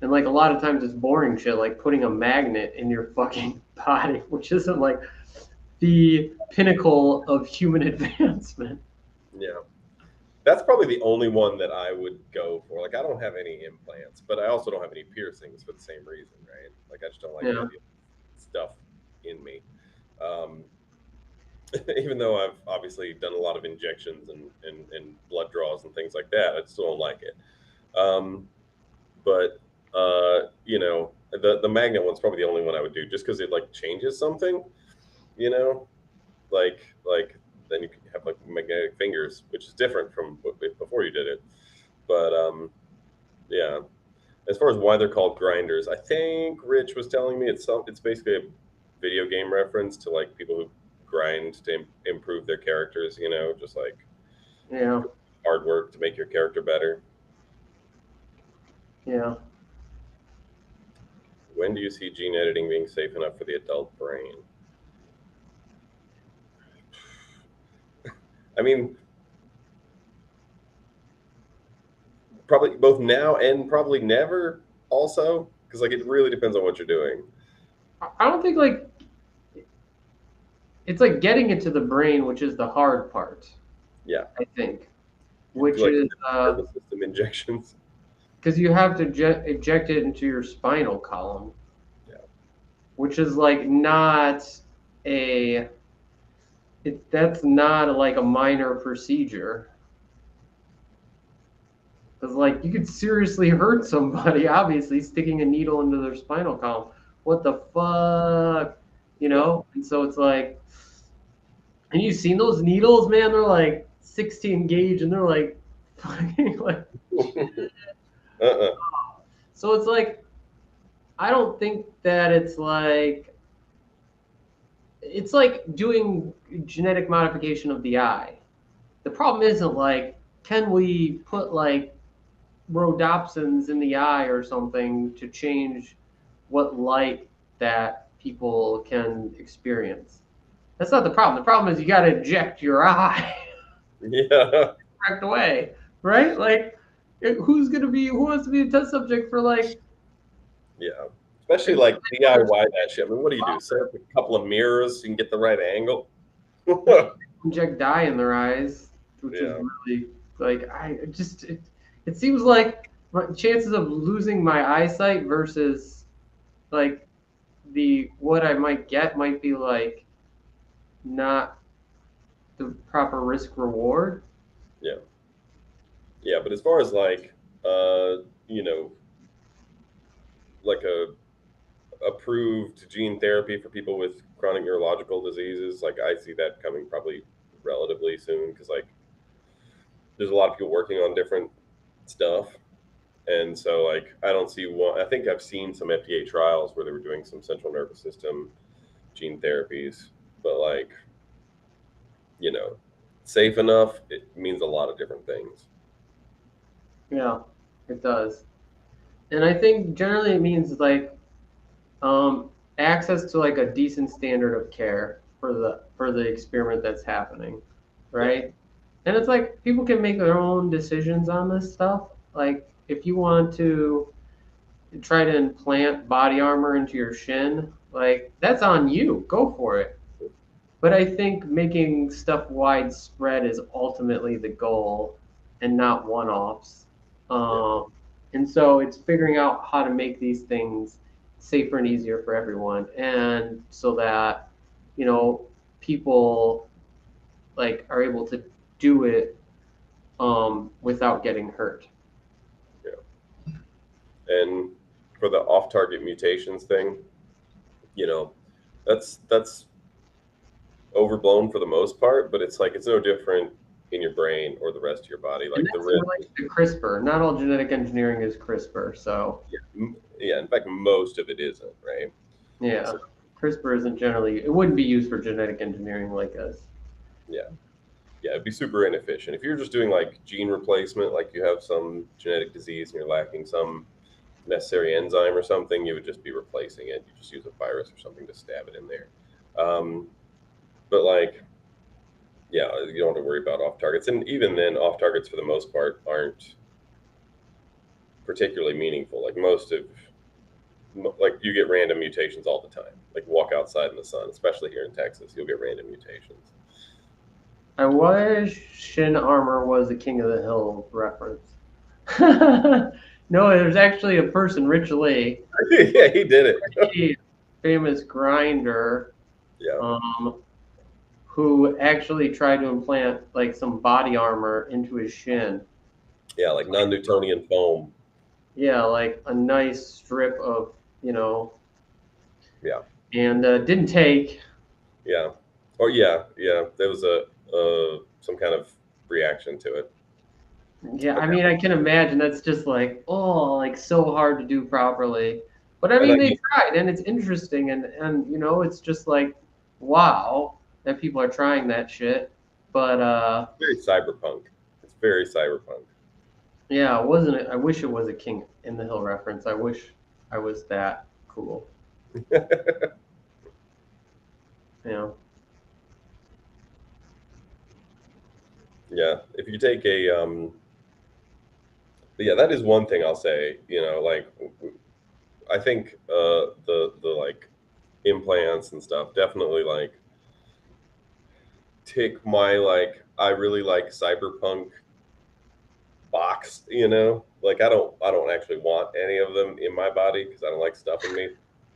And like a lot of times it's boring shit, like putting a magnet in your fucking body, which isn't like the pinnacle of human advancement. Yeah. That's probably the only one that I would go for. Like, I don't have any implants, but I also don't have any piercings for the same reason, right? Like, I just don't like the Yeah. idea of stuff in me. Um, even though I've obviously done a lot of injections and blood draws and things like that, I still don't like it. But the magnet one's probably the only one I would do, just because it like changes something, you know, like then you can have like magnetic fingers, which is different from before you did it. But yeah, as far as why they're called grinders, I think Rich was telling me it's basically a video game reference to like people who grind to improve their characters, just like Yeah. hard work to make your character better. Yeah. When do you see gene editing being safe enough for the adult brain? I mean, probably both now and probably never also, because like it really depends on what you're doing. I don't think like it's like getting it to the brain, which is the hard part. Yeah. I think, You have to which do like is nervous system injections. because you have to eject it into your spinal column, Yeah. which is like not a that's not like a minor procedure. Because like you could seriously hurt somebody, obviously sticking a needle into their spinal column. What the fuck, Yeah. And so it's like, and you've seen those needles, man? They're like 16 gauge, and they're like, fucking like. Uh-uh. So it's like, I don't think that it's like doing genetic modification of the eye. The problem isn't like, can we put like rhodopsins in the eye or something to change what light that people can experience? That's not the problem. The problem is you got to eject your eye Yeah. correct away, right? Like, who wants to be a test subject for like Yeah. Especially like DIY that shit. I mean, what do you do? Set up a couple of mirrors so you can get the right angle? inject dye in their eyes, which is Yeah. really like it seems like chances of losing my eyesight versus like the what I might get might be like not the proper risk reward. Yeah. Yeah, but as far as like you know, like a approved gene therapy for people with chronic neurological diseases, like I see that coming probably relatively soon because like there's a lot of people working on different stuff. And so like I don't see one. I think I've seen some FDA trials where they were doing some central nervous system gene therapies, but like, you know, safe enough, it means a lot of different things. Yeah, it does. And I think generally it means like um, access to like a decent standard of care for the experiment that's happening, Yeah. right? And it's like people can make their own decisions on this stuff. Like if you want to try to implant body armor into your shin, like that's on you. Go for it. But I think making stuff widespread is ultimately the goal and not one offs. Yeah. And so it's figuring out how to make these things safer and easier for everyone. And so that, you know, people like are able to do it without getting hurt. Yeah. And for the off-target mutations thing, you know, that's overblown for the most part, but it's like it's no different in your brain or the rest of your body. And Like the that's in risk, relation to CRISPR. Not all genetic engineering is CRISPR. So, yeah. In fact, most of it isn't, right? yeah, So CRISPR isn't generally, it wouldn't be used for genetic engineering like us. yeah, yeah, it'd be super inefficient. If you're just doing like gene replacement, like you have some genetic disease and you're lacking some necessary enzyme or something, you would just be replacing it. You just use a virus or something to stab it in there. But like, yeah, you don't have to worry about off targets. And even then, off targets for the most part aren't particularly meaningful. Like most of, like you get random mutations all the time. Like walk outside in the sun, especially here in Texas, you'll get random mutations. I wish Shin Armor was a King of the Hill reference. No, there's actually a person, Rich Lee, Yeah, he did it. a famous grinder, Yeah, um, who actually tried to implant like some body armor into his shin. yeah, like non-Newtonian foam. Yeah, like a nice strip of, you know, Yeah, and didn't take. yeah, oh yeah, yeah. There was a some kind of reaction to it. Yeah, But I mean, I can imagine that's just like, oh, like so hard to do properly. But I and I mean, they tried, and it's interesting, and you know, it's just like, wow, that people are trying that shit. But very cyberpunk. It's very cyberpunk. yeah, wasn't it? I wish it was a King in the Hill reference. I wish I was that cool. You know, Yeah, if you take a yeah, that is one thing I'll say. You know, like I think the like implants and stuff definitely like tick my like I really like cyberpunk box. You know, like I don't actually want any of them in my body because I don't like stuff in me.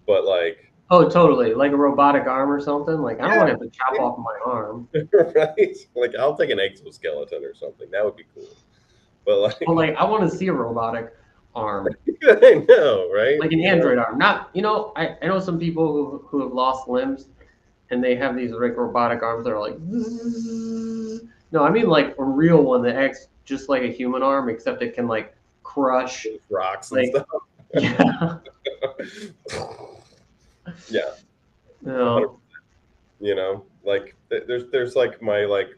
But like, oh, totally, like a robotic arm or something. Like I don't want yeah, to have to chop off my arm. right. Like I'll take an exoskeleton or something. That would be cool. But But like, like I want to see a robotic arm. I know, right? Like an You know, android arm. Not, you know, I know some people who have lost limbs and they have these like robotic arms that are like, zzz. No, I mean like a real one that acts just like a human arm, except it can like crush, rocks and like, stuff. yeah, Yeah, you 100. know, You know, like there's like my like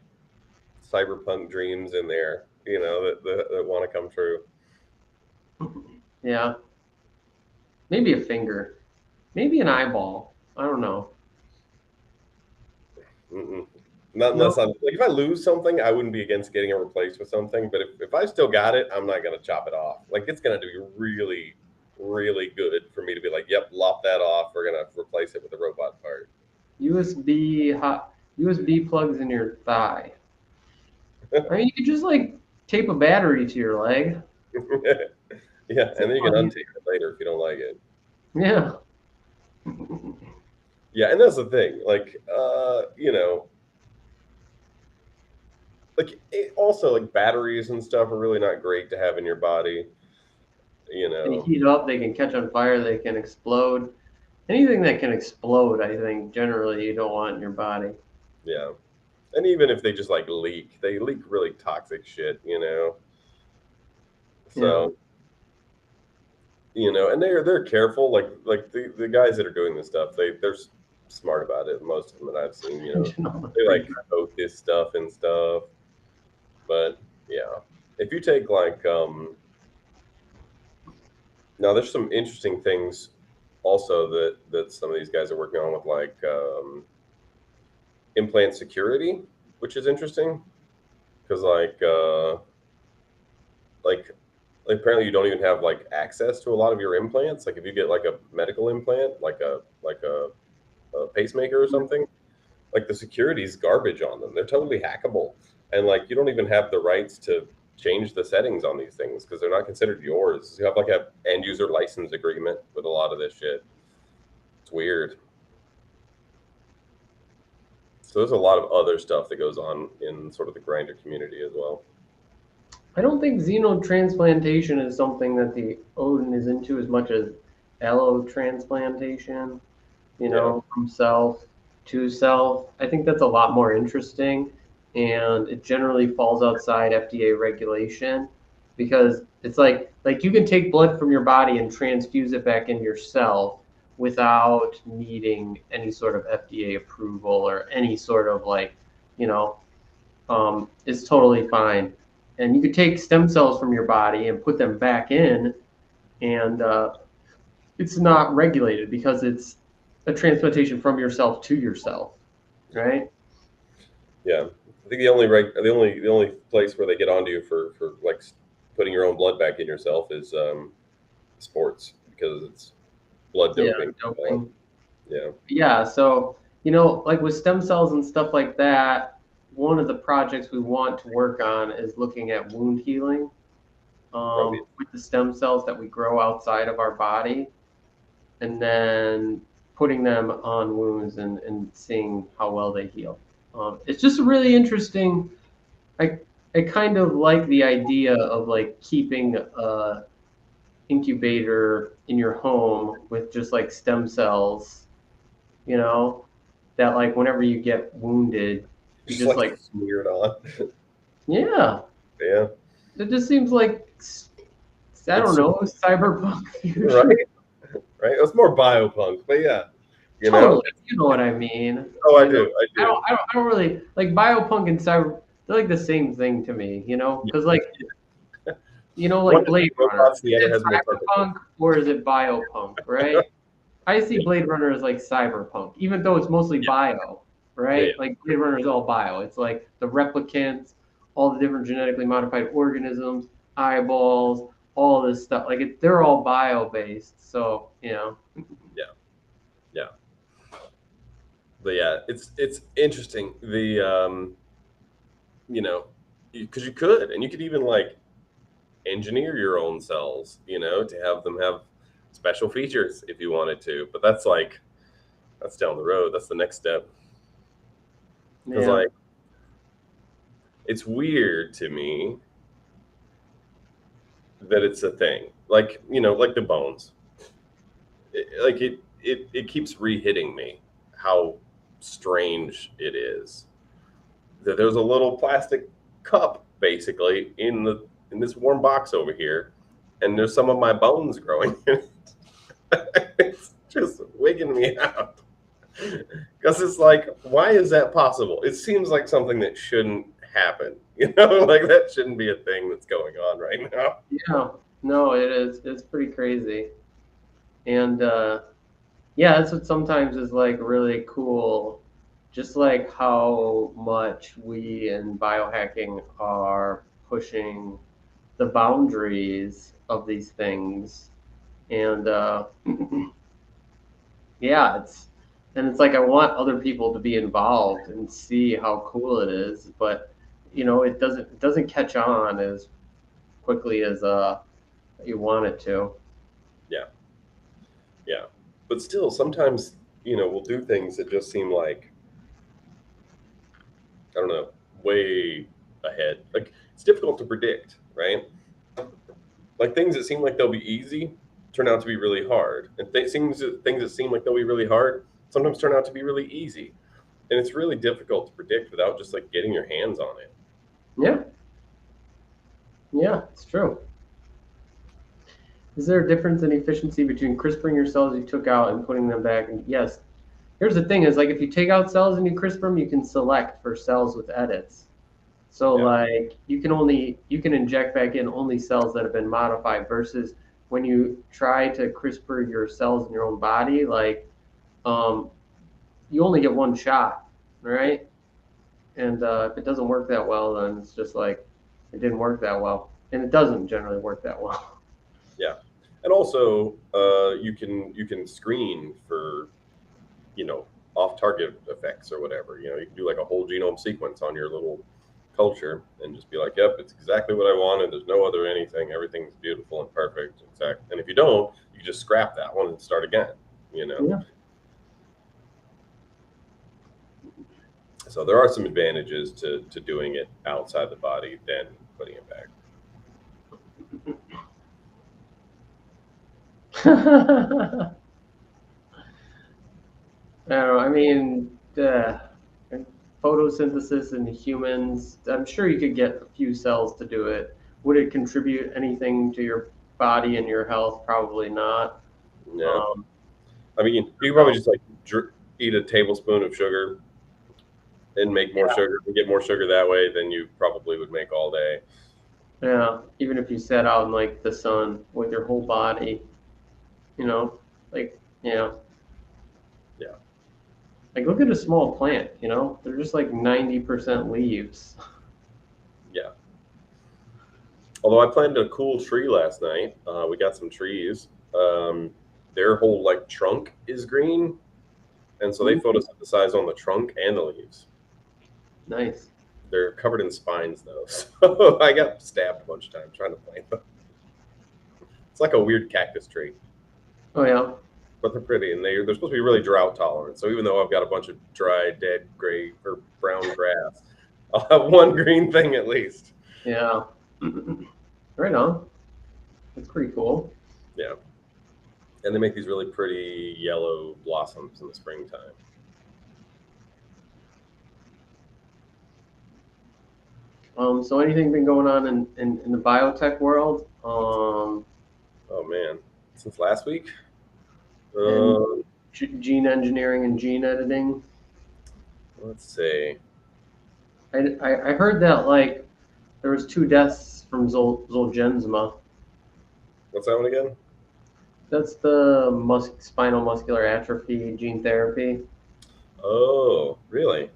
cyberpunk dreams in there. You know that want to come true. yeah, maybe a finger, maybe an eyeball. I don't know. Mm-mm. Not No, unless I'm like if I lose something, I wouldn't be against getting it replaced with something. But if I still got it, I'm not gonna chop it off. Like it's gonna be really, really good for me to be like, yep, lop that off. We're gonna replace it with a robot part. USB hot USB plugs in your thigh. I mean, you could just like tape a battery to your leg. Yeah, It's and then you can funny. untake it later if you don't like it. Yeah. Yeah, and that's the thing. Like, like also like batteries and stuff are really not great to have in your body. You They know, heat up, they can catch on fire, they can explode. Anything that can explode, I think, generally you don't want in your body. yeah. And even if they just like leak, they leak really toxic shit. Yeah. So and they're careful. Like the guys that are doing this stuff, they're smart about it. Most of them that I've seen, they Pretty like good. coat this stuff and stuff. But yeah, if you take like now, there's some interesting things also that some of these guys are working on with like implant security, which is interesting because like apparently you don't even have like access to a lot of your implants. Like if you get like a medical implant, like a pacemaker or something, like the security's garbage on them. They're totally hackable, and like you don't even have the rights to change the settings on these things because they're not considered yours. You have like a end user license agreement with a lot of this shit. It's weird. So there's a lot of other stuff that goes on in sort of the grinder community as well. I don't think xenotransplantation is something that the Odin is into as much as allotransplantation, Yeah, from self to self. I think that's a lot more interesting, and it generally falls outside FDA regulation because it's like you can take blood from your body and transfuse it back in yourself without needing any sort of FDA approval or any sort of you know, it's totally fine. And you could take stem cells from your body and put them back in, and it's not regulated because it's a transplantation from yourself to yourself, yeah, right? yeah. I think the only place where they get onto you for like putting your own blood back in yourself is sports because it's blood Yeah, doping. doping. Yeah, Yeah, so like with stem cells and stuff like that, one of the projects we want to work on is looking at wound healing obvious. with the stem cells that we grow outside of our body, and then putting them on wounds and seeing how well they heal. It's just really interesting. I I kind of like the idea of like keeping a incubator in your home with just like stem cells, you know, that like whenever you get wounded, you Just just like like smeared on. yeah. Yeah, It just seems like I it's don't super know, cyberpunk right, future. right. It's more biopunk, but yeah, you know. Totally, you know what I mean. Oh, I You know, do, I do. I don't really like biopunk and cyber. They're like the same thing to me, Yeah. because like One like has Blade Runner. robots, the Is other it has more tentacles. cyberpunk or is it biopunk, right? I see Yeah, Blade Runner as like cyberpunk, even though it's mostly yeah, bio, yeah, right? Like Blade Runner is all bio. It's like the replicants, all the different genetically modified organisms, eyeballs, all this stuff. Like they're all bio based. So yeah, yeah. But yeah, it's interesting. You know, because you could, and you could even like engineer your own cells, to have them have special features if you wanted to. But that's down the road. That's the next step. Because yeah, like it's weird to me that it's a thing. Like like the bones. It keeps re-hitting me how strange it is that there's a little plastic cup basically in this warm box over here, and there's some of my bones growing in it. It's just wigging me out because it's like, why is that possible? It seems like something that shouldn't happen. Like that shouldn't be a thing that's going on right now. yeah. No, it is. It's pretty crazy, and yeah, that's what sometimes is like really cool. Just like how much we in biohacking are pushing the boundaries of these things, and yeah, it's like I want other people to be involved and see how cool it is, but it doesn't catch on as quickly as you want it to. Yeah. Yeah. But still, sometimes, we'll do things that just seem like, I don't know, way ahead. Like, it's difficult to predict, right? Like, things that seem like they'll be easy turn out to be really hard. And things that seem like they'll be really hard sometimes turn out to be really easy. And it's really difficult to predict without just like getting your hands on it. Yeah, yeah, it's true. Is there a difference in efficiency between CRISPRing your cells you took out and putting them back? And yes. Here's the thing: is like if you take out cells and you CRISPR them, you can select for cells with edits. So Yeah. like you can inject back in only cells that have been modified versus when you try to CRISPR your cells in your own body, like um, you only get one shot, right? And if it doesn't work that well, then it's just like it didn't work that well, and it doesn't generally work that well. Yeah. And also, you can screen for, you know, off-target effects or whatever. You can do like a whole genome sequence on your little culture and just be like, yep, it's exactly what I wanted. There's no other anything. Everything's beautiful and perfect. Exact. And if you don't, you just scrap that one and start again. You know. Yeah. So there are some advantages to doing it outside the body than putting it back. I don't know. I mean, photosynthesis in humans, I'm sure you could get a few cells to do it. Would it contribute anything to your body and your health? Probably not. Yeah. Um, I mean, you can probably so, just like eat a tablespoon of sugar and make more yeah, sugar and get more sugar that way than you probably would make all day. yeah. Even if you sat out in like the sun with your whole body, you know, like, yeah. Yeah. Like, look at a small plant, they're just like 90% leaves. Yeah. Although I planted a cool tree last night. We got some trees. Their whole like trunk is green, and so they photosynthesize on the trunk and the leaves. Nice. They're covered in spines though, so I got stabbed a bunch of times trying to plant them. It's like a weird cactus tree, Oh, yeah. but they're pretty, and they're supposed to be really drought tolerant. So even though I've got a bunch of dry, dead, gray or brown grass, I'll have one green thing at least. Yeah. Right on. That's pretty cool. Yeah, and they make these really pretty yellow blossoms in the springtime. So anything been going on in the biotech world? Oh man, since last week. And Uh, gene engineering and gene editing. let's see. I heard that like there was two deaths from Zolgensma. What's that one again? That's the spinal muscular atrophy gene therapy. Oh, really?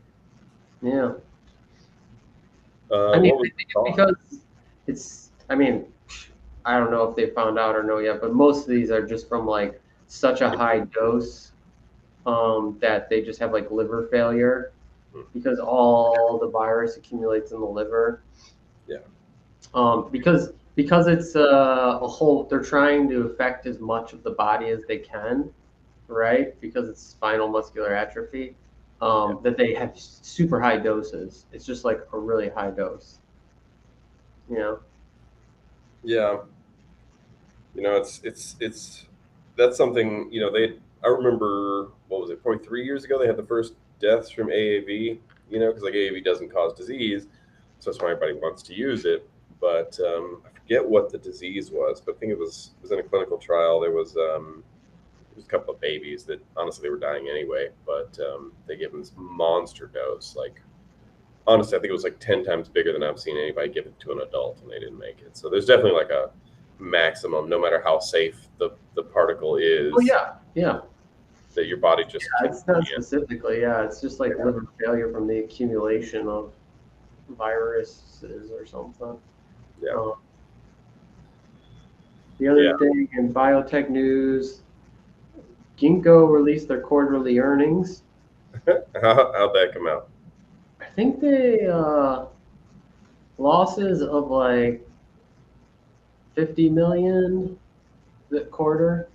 Yeah. I mean, What was I the think it's talk? because it's. I mean, I don't know if they found out or know yet, but most of these are just from like such a high dose that they just have like liver failure because all the virus accumulates in the liver. Yeah, Because it's a whole, they're trying to affect as much of the body as they can, right? Because it's spinal muscular atrophy, yeah, that they have super high doses. It's just like a really high dose, you know? yeah. It's that's something. I remember what was it? Probably 3 years ago, they had the first deaths from AAV. Because like AAV doesn't cause disease, so that's why everybody wants to use it. But I forget what the disease was, but I think it was in a clinical trial. There was a couple of babies that honestly they were dying anyway, but they gave them this monster dose. Like honestly, I think it was like 10 times bigger than I've seen anybody give it to an adult, and they didn't make it. So there's definitely like a maximum, no matter how safe the particle Oh is, yeah, yeah. that your body just Yeah, it's not can't. specifically. Yeah, it's just like Yeah, liver failure from the accumulation of viruses or something. yeah, Um, the yeah. other thing in biotech news, Ginkgo released their quarterly earnings. How'd that come out? I think they losses of like 50 million the quarter.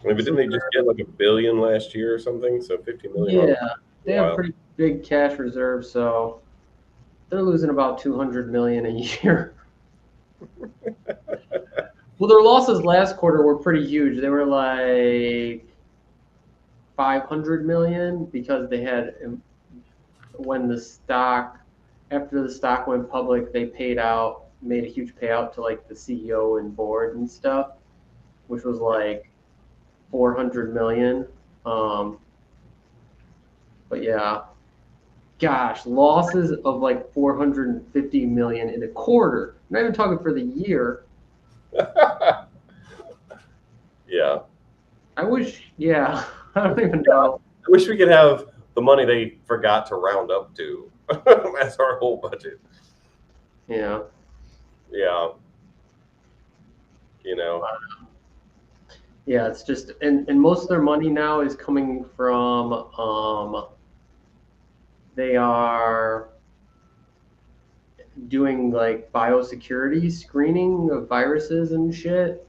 Maybe didn't So they just get like $1 billion last year or something? So 50 million yeah, on they have wow. pretty big cash reserves, so they're losing about 200 million a year. Well, their losses last quarter were pretty huge. They were like 500 million because they had when the stock after the stock went public, they made a huge payout to like the CEO and board and stuff, which was like 400 million. Um, but yeah, gosh, losses of like 450 million in a quarter. I'm not even talking for the year. Yeah. I wish, yeah, I don't even Yeah. know. I wish we could have the money they forgot to round up to as our whole budget. Yeah. Yeah. You know. Yeah, it's just and most of their money now is coming from they are doing like biosecurity screening of viruses and shit.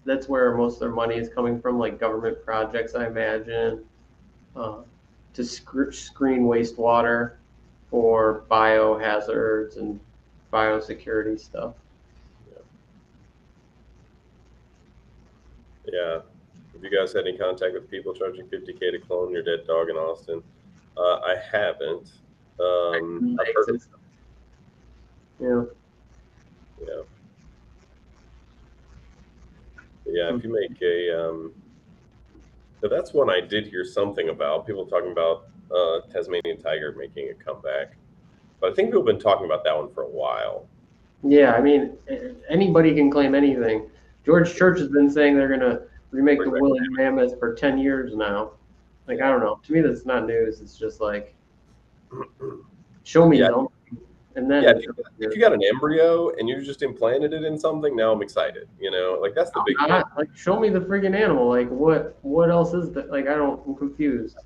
That's where most of their money is coming from, like government projects, I imagine, uh, to screen wastewater for biohazards and biosecurity stuff. Yeah. Have you guys had any contact with people charging 50K to clone your dead dog in Austin? I haven't. I've heard of, Yeah. yeah. Yeah, if you make a, but that's one I did hear something about. People talking about Tasmanian tiger making a comeback. But I think people have been talking about that one for a while. Yeah, I mean, anybody can claim anything. George Church has been saying they're going to remake the Bring back, woolly mammoth for 10 years now. Like, I yeah. don't know. To me, that's not news. It's just like, show me Yeah, something. And then yeah. it's If news. you got an embryo and you just implanted it in something, now I'm excited. Like that's the big thing. Like, show me the freaking animal. Like, what else is that? Like, I'm confused.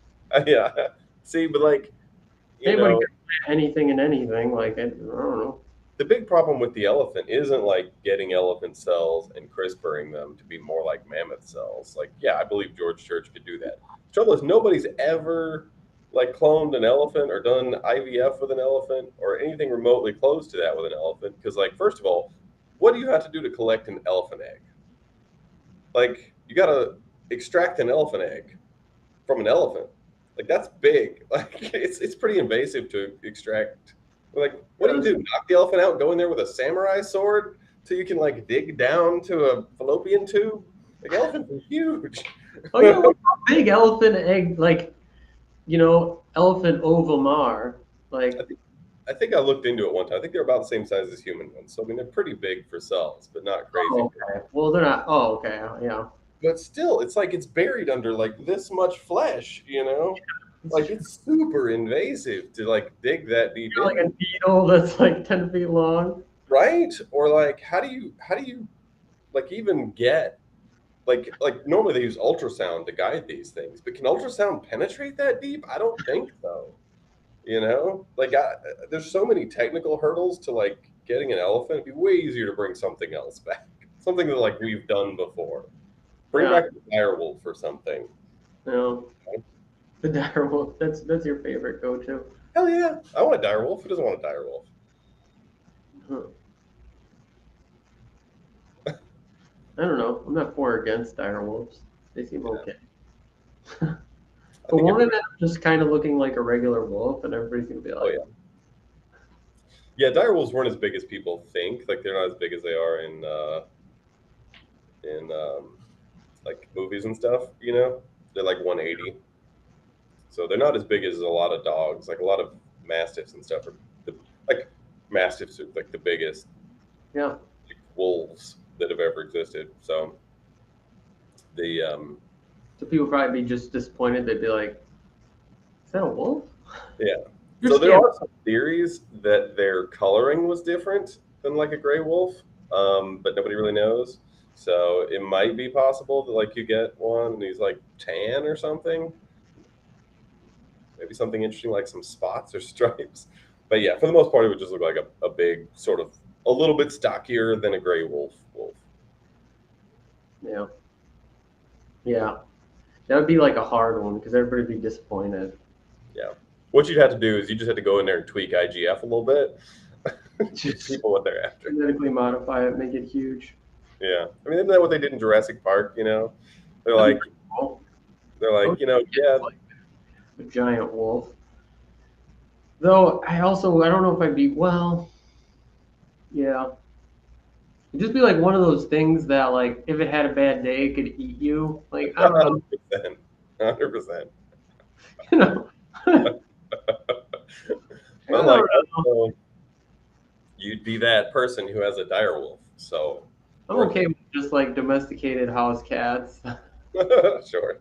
Yeah. See, but like, you Anybody know, can plant anything and anything. Like, I don't know. the big problem with the elephant isn't like getting elephant cells and CRISPRing them to be more like mammoth cells. Like, yeah, I believe George Church could do that. The trouble is nobody's ever like cloned an elephant or done IVF with an elephant or anything remotely close to that with an elephant. Because, like, first of all, what do you have to do to collect an elephant egg? Like, you got to extract an elephant egg from an elephant. Like, that's big. Like, it's pretty invasive to extract. Like, what do you do? Knock the elephant out, go in there with a samurai sword so you can like dig down to a fallopian tube? Like, elephants are huge. Oh, yeah. What big elephant egg? Like, elephant ovum are. I Like, think I think I looked into it one time. I think they're about the same size as human ones. So I mean, they're pretty big for cells, but not crazy oh, big. okay. Well, they're not. Oh, okay. Yeah. But still, it's like it's buried under like this much flesh. Like it's super invasive to like dig that deep Like a in, needle that's like 10 feet long. right? Or like how do you like even get like normally they use ultrasound to guide these things, but can ultrasound penetrate that deep? I don't think so. Like there's so many technical hurdles to like getting an elephant. It'd be way easier to bring something else back, something that like we've done before. Bring Yeah. back the dire wolf or something. No. The dire wolf. That's your favorite go-to. Hell yeah, I want a dire wolf. Who doesn't want a dire wolf? Huh. I don't know. I'm not for or against dire wolves. They seem Yeah, okay. I But think won't it everybody. end up just kind of looking like a regular wolf, and everybody's gonna be Oh like, yeah, yeah. Dire wolves weren't as big as people think. Like they're not as big as they are in like movies and stuff. They're like 180, so they're not as big as a lot of dogs. Like a lot of mastiffs and stuff are like mastiffs are like the biggest yeah. like, wolves that have ever existed. So the So people probably be just disappointed. They'd be like, "Is that a wolf? yeah. You're So there scamming." are some theories that their coloring was different than like a gray wolf, but nobody really knows. So it might be possible that like you get one and he's like tan or something. Maybe something interesting like some spots or stripes. But yeah, for the most part, it would just look like a big sort of a little bit stockier than a gray wolf. Yeah. Yeah. That would be like a hard one because everybody would be disappointed. Yeah. What you'd have to do is you just have to go in there and tweak IGF a little bit. Teach Just people what they're after. genetically modify it, make it huge. Yeah. I mean, isn't that what they did in Jurassic Park? You know, they're That'd be like, pretty cool. they're I like, would you know, get yeah, like a giant wolf. Though I don't know if I'd be well. Yeah, it'd just be like one of those things that like if it had a bad day, it could eat you. Like I don't know, 100%. 100%. you know. I But don't like, know. also, you'd be that person who has a dire wolf. So I'm worth okay with just like domesticated house cats. it. Sure.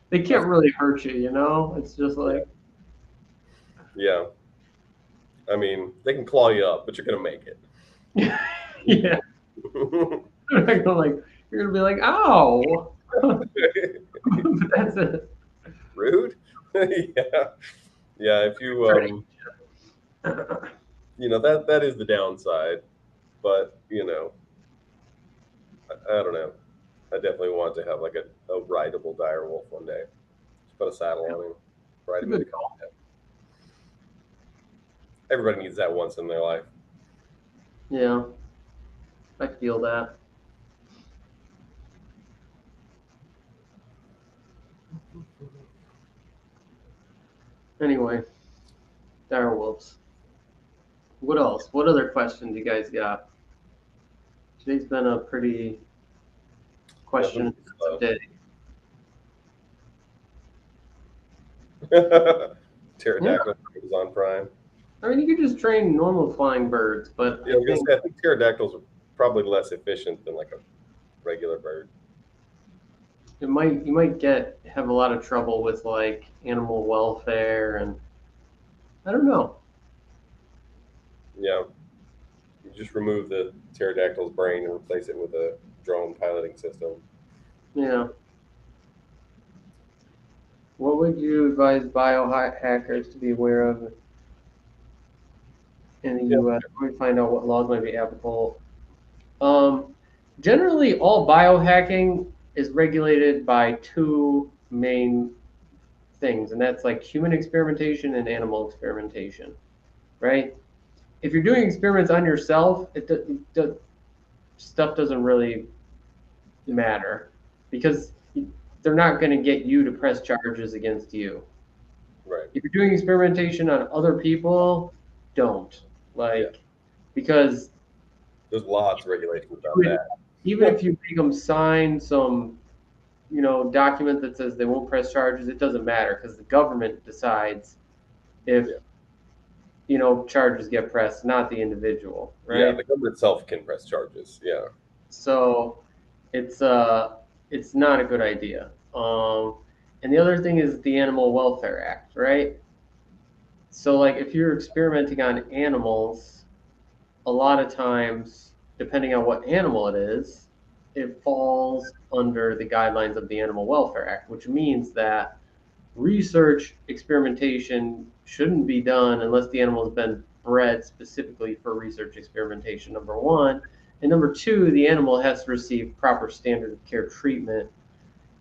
They can't really hurt you, you know. It's just Yeah. like Yeah. I mean, they can claw you up, but you're gonna make it. yeah. They're not gonna, like you're gonna be like, ow. But that's it. Rude. Yeah. Yeah. If you Try to you know, that is the downside. But you know, I don't know. I definitely want to have like a rideable dire wolf one day. Just put a saddle on him, ride him into good call. combat. Everybody needs that once in their life. Yeah, I feel that. Anyway, dire wolves. What else? What other questions you guys got? Today's been a pretty question Nothing. intensive day. Yeah, Pterodactyl is on Prime. I mean you could just train normal flying birds, but Yeah, I think pterodactyls are probably less efficient than like a regular bird. you might have a lot of trouble with like animal welfare and I don't know. Yeah, you just remove the pterodactyl's brain and replace it with a drone piloting system. Yeah. What would you advise biohackers to be aware of in the Yeah, U.S.? Let me find out what laws might be applicable. Um, Generally, all biohacking is regulated by two main things, and that's like human experimentation and animal experimentation, right? If you're doing experiments on yourself, stuff doesn't really matter because they're not going to get you to press charges against you. right. If you're doing experimentation on other people, don't Yeah, like because there's lots of regulations about that. even if you make them sign some document that says they won't press charges, it doesn't matter because the government decides if Yeah, charges get pressed, not the individual, yeah. right? The government itself can press charges. Yeah, So it's it's not a good idea. And the other thing is the Animal Welfare Act, right? So like if you're experimenting on animals, a lot of times, depending on what animal it is, it falls under the guidelines of the Animal Welfare Act, which means that research experimentation shouldn't be done unless the animal has been bred specifically for research experimentation, number one. And number two, the animal has to receive proper standard of care treatment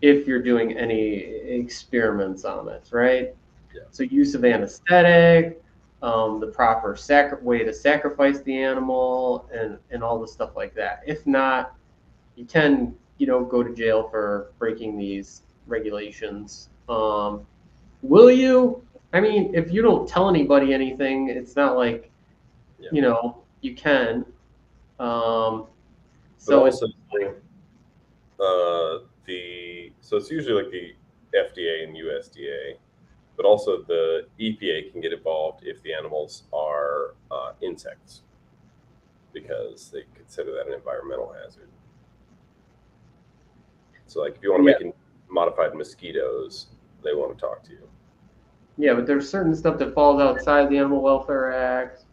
if you're doing any experiments on it, right? yeah, So use of anesthetic, the proper way to sacrifice the animal, and all the stuff like that. If not, you can go to jail for breaking these regulations. Will you? I mean, if you don't tell anybody anything, it's not like yeah. you can. Um, But so it's also, so it's usually like the FDA and USDA, but also the EPA can get involved if the animals are insects because they consider that an environmental hazard. So, like, if you want to yeah, make modified mosquitoes, they want to talk to you. yeah, but there's certain stuff that falls outside the Animal Welfare Act,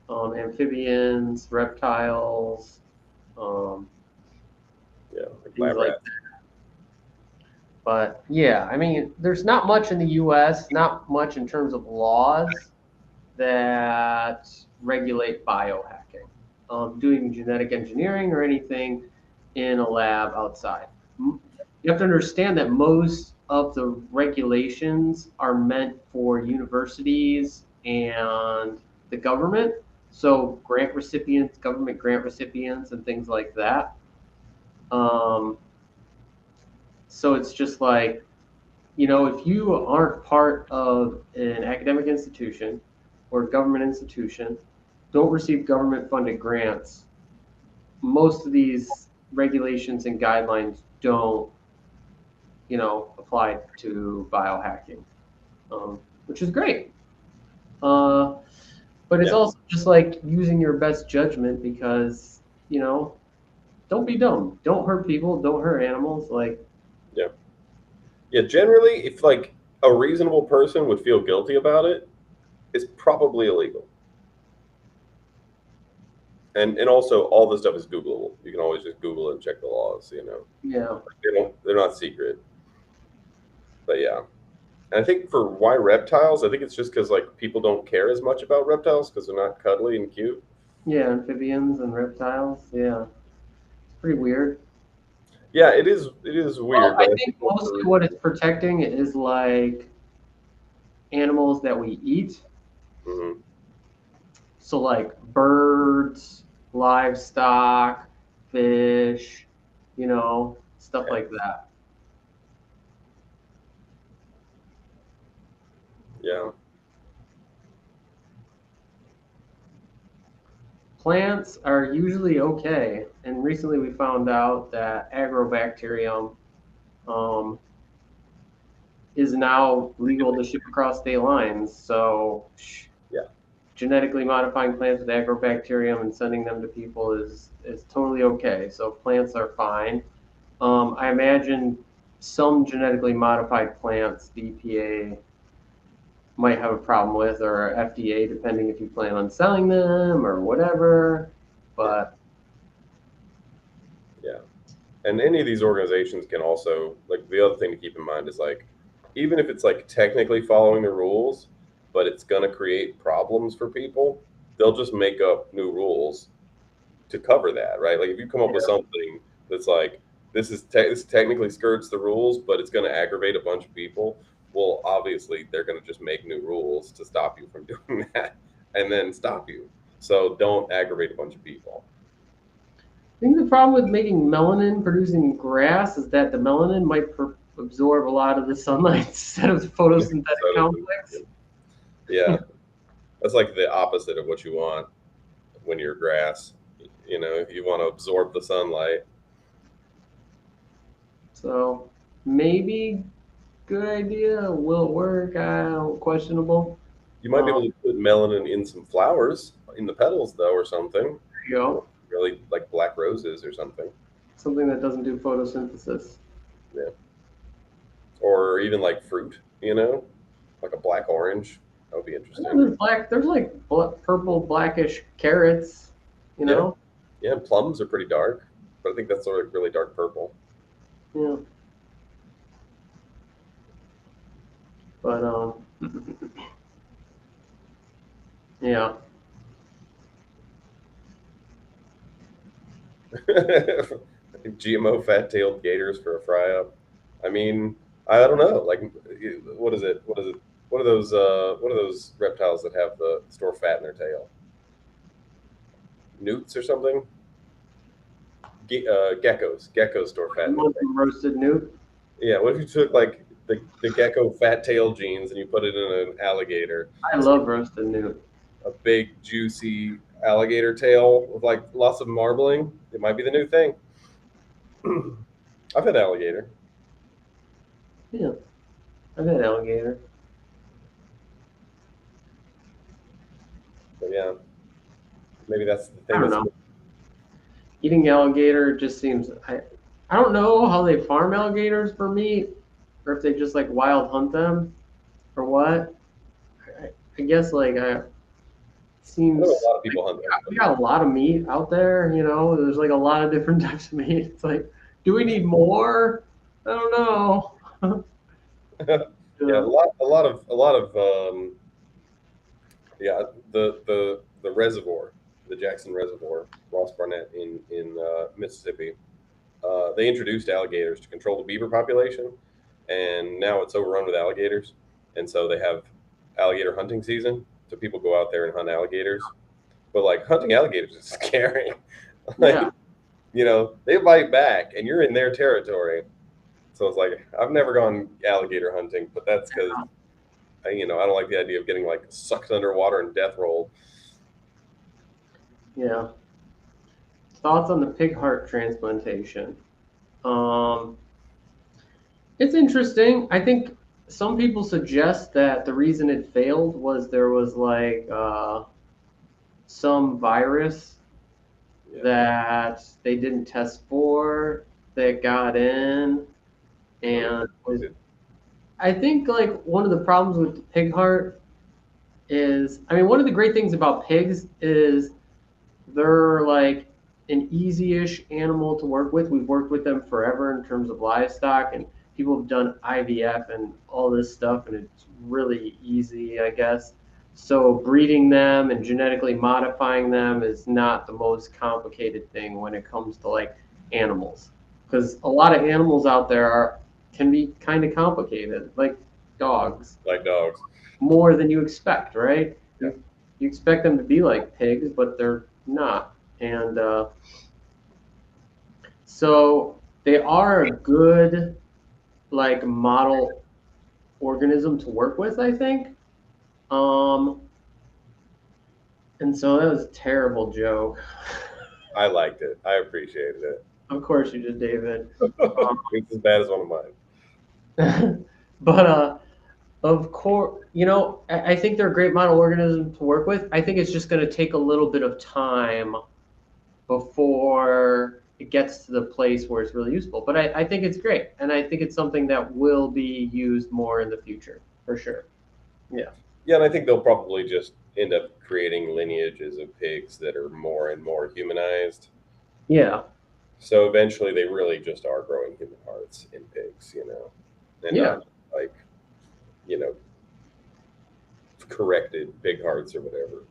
amphibians, reptiles, um, Yeah, like things lab like rats. that. But yeah, I mean, there's not much in the U.S., not much in terms of laws that regulate biohacking. doing genetic engineering or anything in a lab outside. You have to understand that most of the regulations are meant for universities and the government, so grant recipients, government grant recipients, and things like that. Um, so it's just like, if you aren't part of an academic institution or a government institution, don't receive government funded grants, most of these regulations and guidelines don't, apply to biohacking, which is great. Uh, but it's Yeah. also just like using your best judgment because, don't be dumb. Don't hurt people. Don't hurt animals. Like, Yeah. Yeah. Generally, if like a reasonable person would feel guilty about it, it's probably illegal. And also all this stuff is Googleable. You can always just Google it and check the laws. yeah. They're not secret. But yeah. And I think for why reptiles, I think it's just because like people don't care as much about reptiles because they're not cuddly and cute. Yeah, amphibians and reptiles. Yeah. It's pretty weird. Yeah, it is. It is Well, weird, I but I think think that's the mostly reason. what it's protecting is like animals that we eat. Hmm. So like birds, livestock, fish, stuff Yeah. like that. Yeah. Plants are usually okay, and recently we found out that agrobacterium um, is now legal to ship across state lines. So Yeah. genetically modifying plants with agrobacterium and sending them to people is totally okay. So plants are fine. I imagine some genetically modified plants, the EPA might have a problem with, or FDA, depending if you plan on selling them or whatever. Yeah. But Yeah. And any of these organizations can also like the other thing to keep in mind is like even if it's like technically following the rules, but it's going to create problems for people, they'll just make up new rules to cover that, right? Like if you come up with something that's like this technically skirts the rules, but it's going to aggravate a bunch of people. Well, obviously they're going to just make new rules to stop you from doing that, and then stop you. So don't aggravate a bunch of people. I think the problem with making melanin producing grass is that the melanin might absorb a lot of the sunlight instead of the photosynthetic complex. Yeah, that's like the opposite of what you want when you're grass. You want to absorb the sunlight. So maybe good idea. Will it work? Questionable. You might be able to put melanin in some flowers, in the petals though, or something. There you go. Really like black roses or something. Something that doesn't do photosynthesis. Yeah. Or even like fruit, like a black orange. That would be Yeah, interesting. there's black. There's like purple, blackish carrots. You Yeah. know. Yeah. Plums are pretty dark, but I think that's sort of really dark purple. Yeah. But yeah. GMO fat-tailed gators for a fry-up. I mean, I don't know. Like, what is it? What is it? What are those? What are those reptiles that have the store fat in their tail? Newts or something? Geckos. Geckos store fat You in their want tail. some roasted newt? Yeah. What if you took like the gecko fat tail genes and you put it in an alligator? I So love roasted newt. a big juicy alligator tail with like lots of marbling. It might be the new thing. I've had alligator. Yeah, I've had alligator. But yeah, maybe that's the I thing don't that's know. Eating alligator just seems. I don't know how they farm alligators for meat, or if they just like wild hunt them, or what. I guess like I know a seems lot of like people hunt them, we got a lot of meat out there. There's like a lot of different types of meat. It's like, do we need more? I don't know. but yeah, Yeah. a lot of yeah, the reservoir. the Jackson Reservoir, Ross Barnett in Mississippi. They introduced alligators to control the beaver population, and now it's overrun with alligators. And so they have alligator hunting season. So people go out there and hunt alligators. But like hunting alligators is scary. Yeah. Like, they bite back and you're in their territory. So it's like, I've never gone alligator hunting, but that's because, I don't like the idea of getting like sucked underwater and death rolled. Yeah. Thoughts on the pig heart transplantation? Um, it's interesting. I think some people suggest that the reason it failed was there was like some virus Yeah. that they didn't test for that got in and was. Unexpected. I think like one of the problems with the pig heart is, I mean, one of the great things about pigs is they're like an easy-ish animal to work with. We've worked with them forever in terms of livestock, and people have done IVF and all this stuff, and it's really easy, I guess. So breeding them and genetically modifying them is not the most complicated thing when it comes to like animals, because a lot of animals out there can be kind of complicated, like dogs, Like dogs. more than you expect, right? Yeah. You expect them to be like pigs, but they're not. And so they are a good like model organism to work with, I think. Um, and so that was a terrible joke. I liked it. I appreciated it. Of course you did, David. It's as bad as one of But of course, I think they're a great model organism to work with. I think it's just going to take a little bit of time before it gets to the place where it's really useful. But I think it's great. And I think it's something that will be used more in the future, for sure. Yeah. Yeah, and I think they'll probably just end up creating lineages of pigs that are more and more humanized. Yeah. So eventually they really just are growing human hearts in pigs, and Yeah. not like, you know, corrected pig hearts or whatever.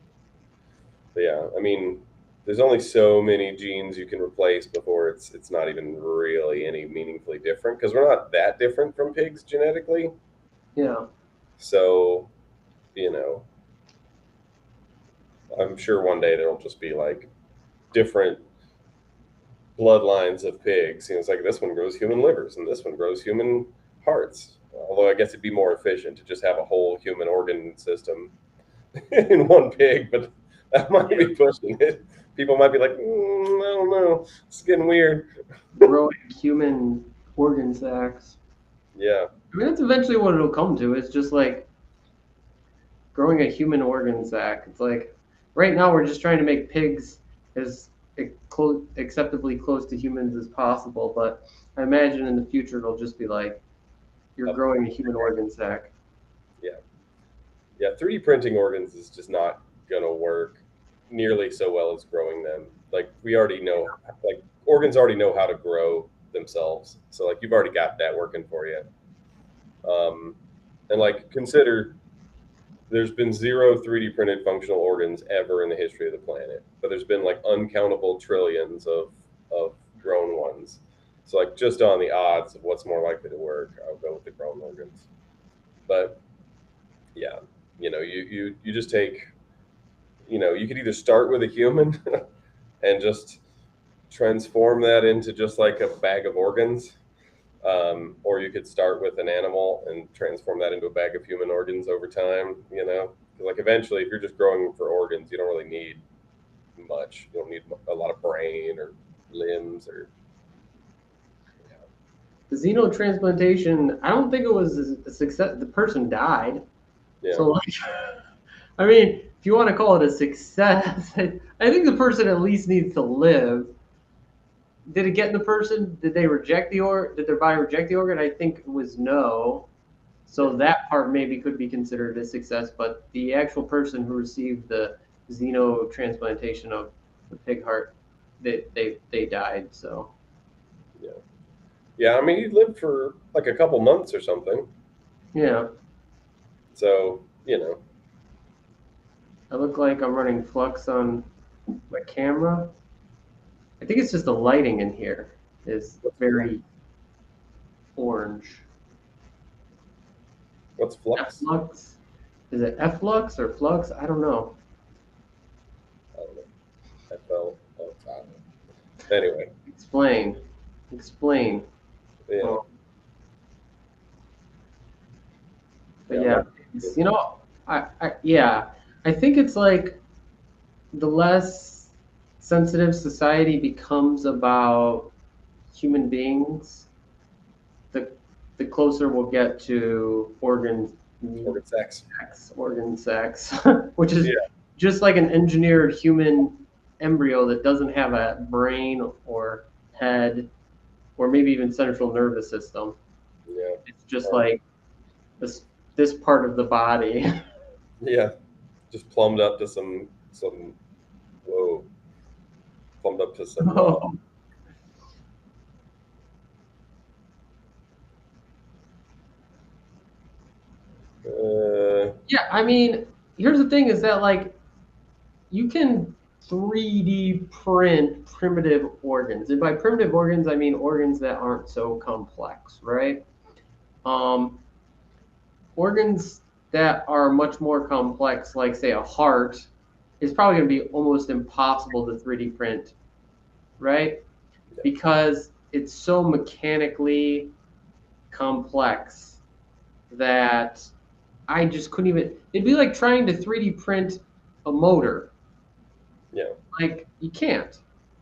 But yeah, I mean, there's only so many genes you can replace before it's not even really any meaningfully different because we're not that different from pigs genetically. Yeah. So, you know, I'm sure one day there'll just be like different bloodlines of pigs. It's like this one grows human livers and this one grows human hearts. Although I guess it'd be more efficient to just have a whole human organ system in one pig, but that might Yeah. be pushing it. People might be like, I don't know, it's getting weird. Growing human organ sacs. Yeah, I mean, that's eventually what it'll come to. It's just like growing a human organ sac. It's like right now we're just trying to make pigs as acceptably close to humans as possible. But I imagine in the future it'll just be like you're up, growing a human organ sac. yeah, yeah. 3D printing organs is just not gonna work nearly so well as growing them. Like we already know, like organs already know how to grow themselves. So like you've already got that working for you. And like consider there's been zero 3D printed functional organs ever in the history of the planet, but there's been like uncountable trillions of grown ones. So like just on the odds of what's more likely to work, I'll go with the grown organs. But yeah, you just take, you could either start with a human and just transform that into just like a bag of organs, or you could start with an animal and transform that into a bag of human organs over time. Like eventually, if you're just growing for organs, you don't really need much. You don't need a lot of brain or limbs or. The xenotransplantation, I don't think it was a success. The person died. Yeah. So, like, I mean, if you want to call it a success, I think the person at least needs to live. Did it get in the person? Did they reject the organ? Did their body reject the organ? I think it was no. Yeah. So that part maybe could be considered a success, but the actual person who received the xenotransplantation of the pig heart, they died. So Yeah. Yeah. I mean, he lived for like a couple months or something. yeah, So. I look like I'm running flux on My camera. I think it's just the lighting in here is very orange. What's flux? Flux. Is it Flux or Flux? I don't know. I don't know. FL. Oh, I don't know. Anyway, Explain. Explain. yeah, Oh, but yeah, I'm yeah, not. you know, yeah, I think it's like the less sensitive society becomes about human beings, the the closer we'll get to Organ sex. organ sex, which is Yeah, just like an engineered human embryo that doesn't have a brain or head or maybe even central nervous system. yeah, It's just or, like this part of the body. yeah. Just plumbed up to some. Whoa, plumbed up to some. Yeah, I mean, here's the thing: is that like you can 3D print primitive organs, and by primitive organs, I mean organs that aren't so complex, right? Um, Organs that are much more complex, like say a heart, is probably going to be almost impossible to 3D print, right? yeah, Because it's so mechanically complex that I just couldn't even. It'd be like trying to 3D print a motor. yeah, Like you can't.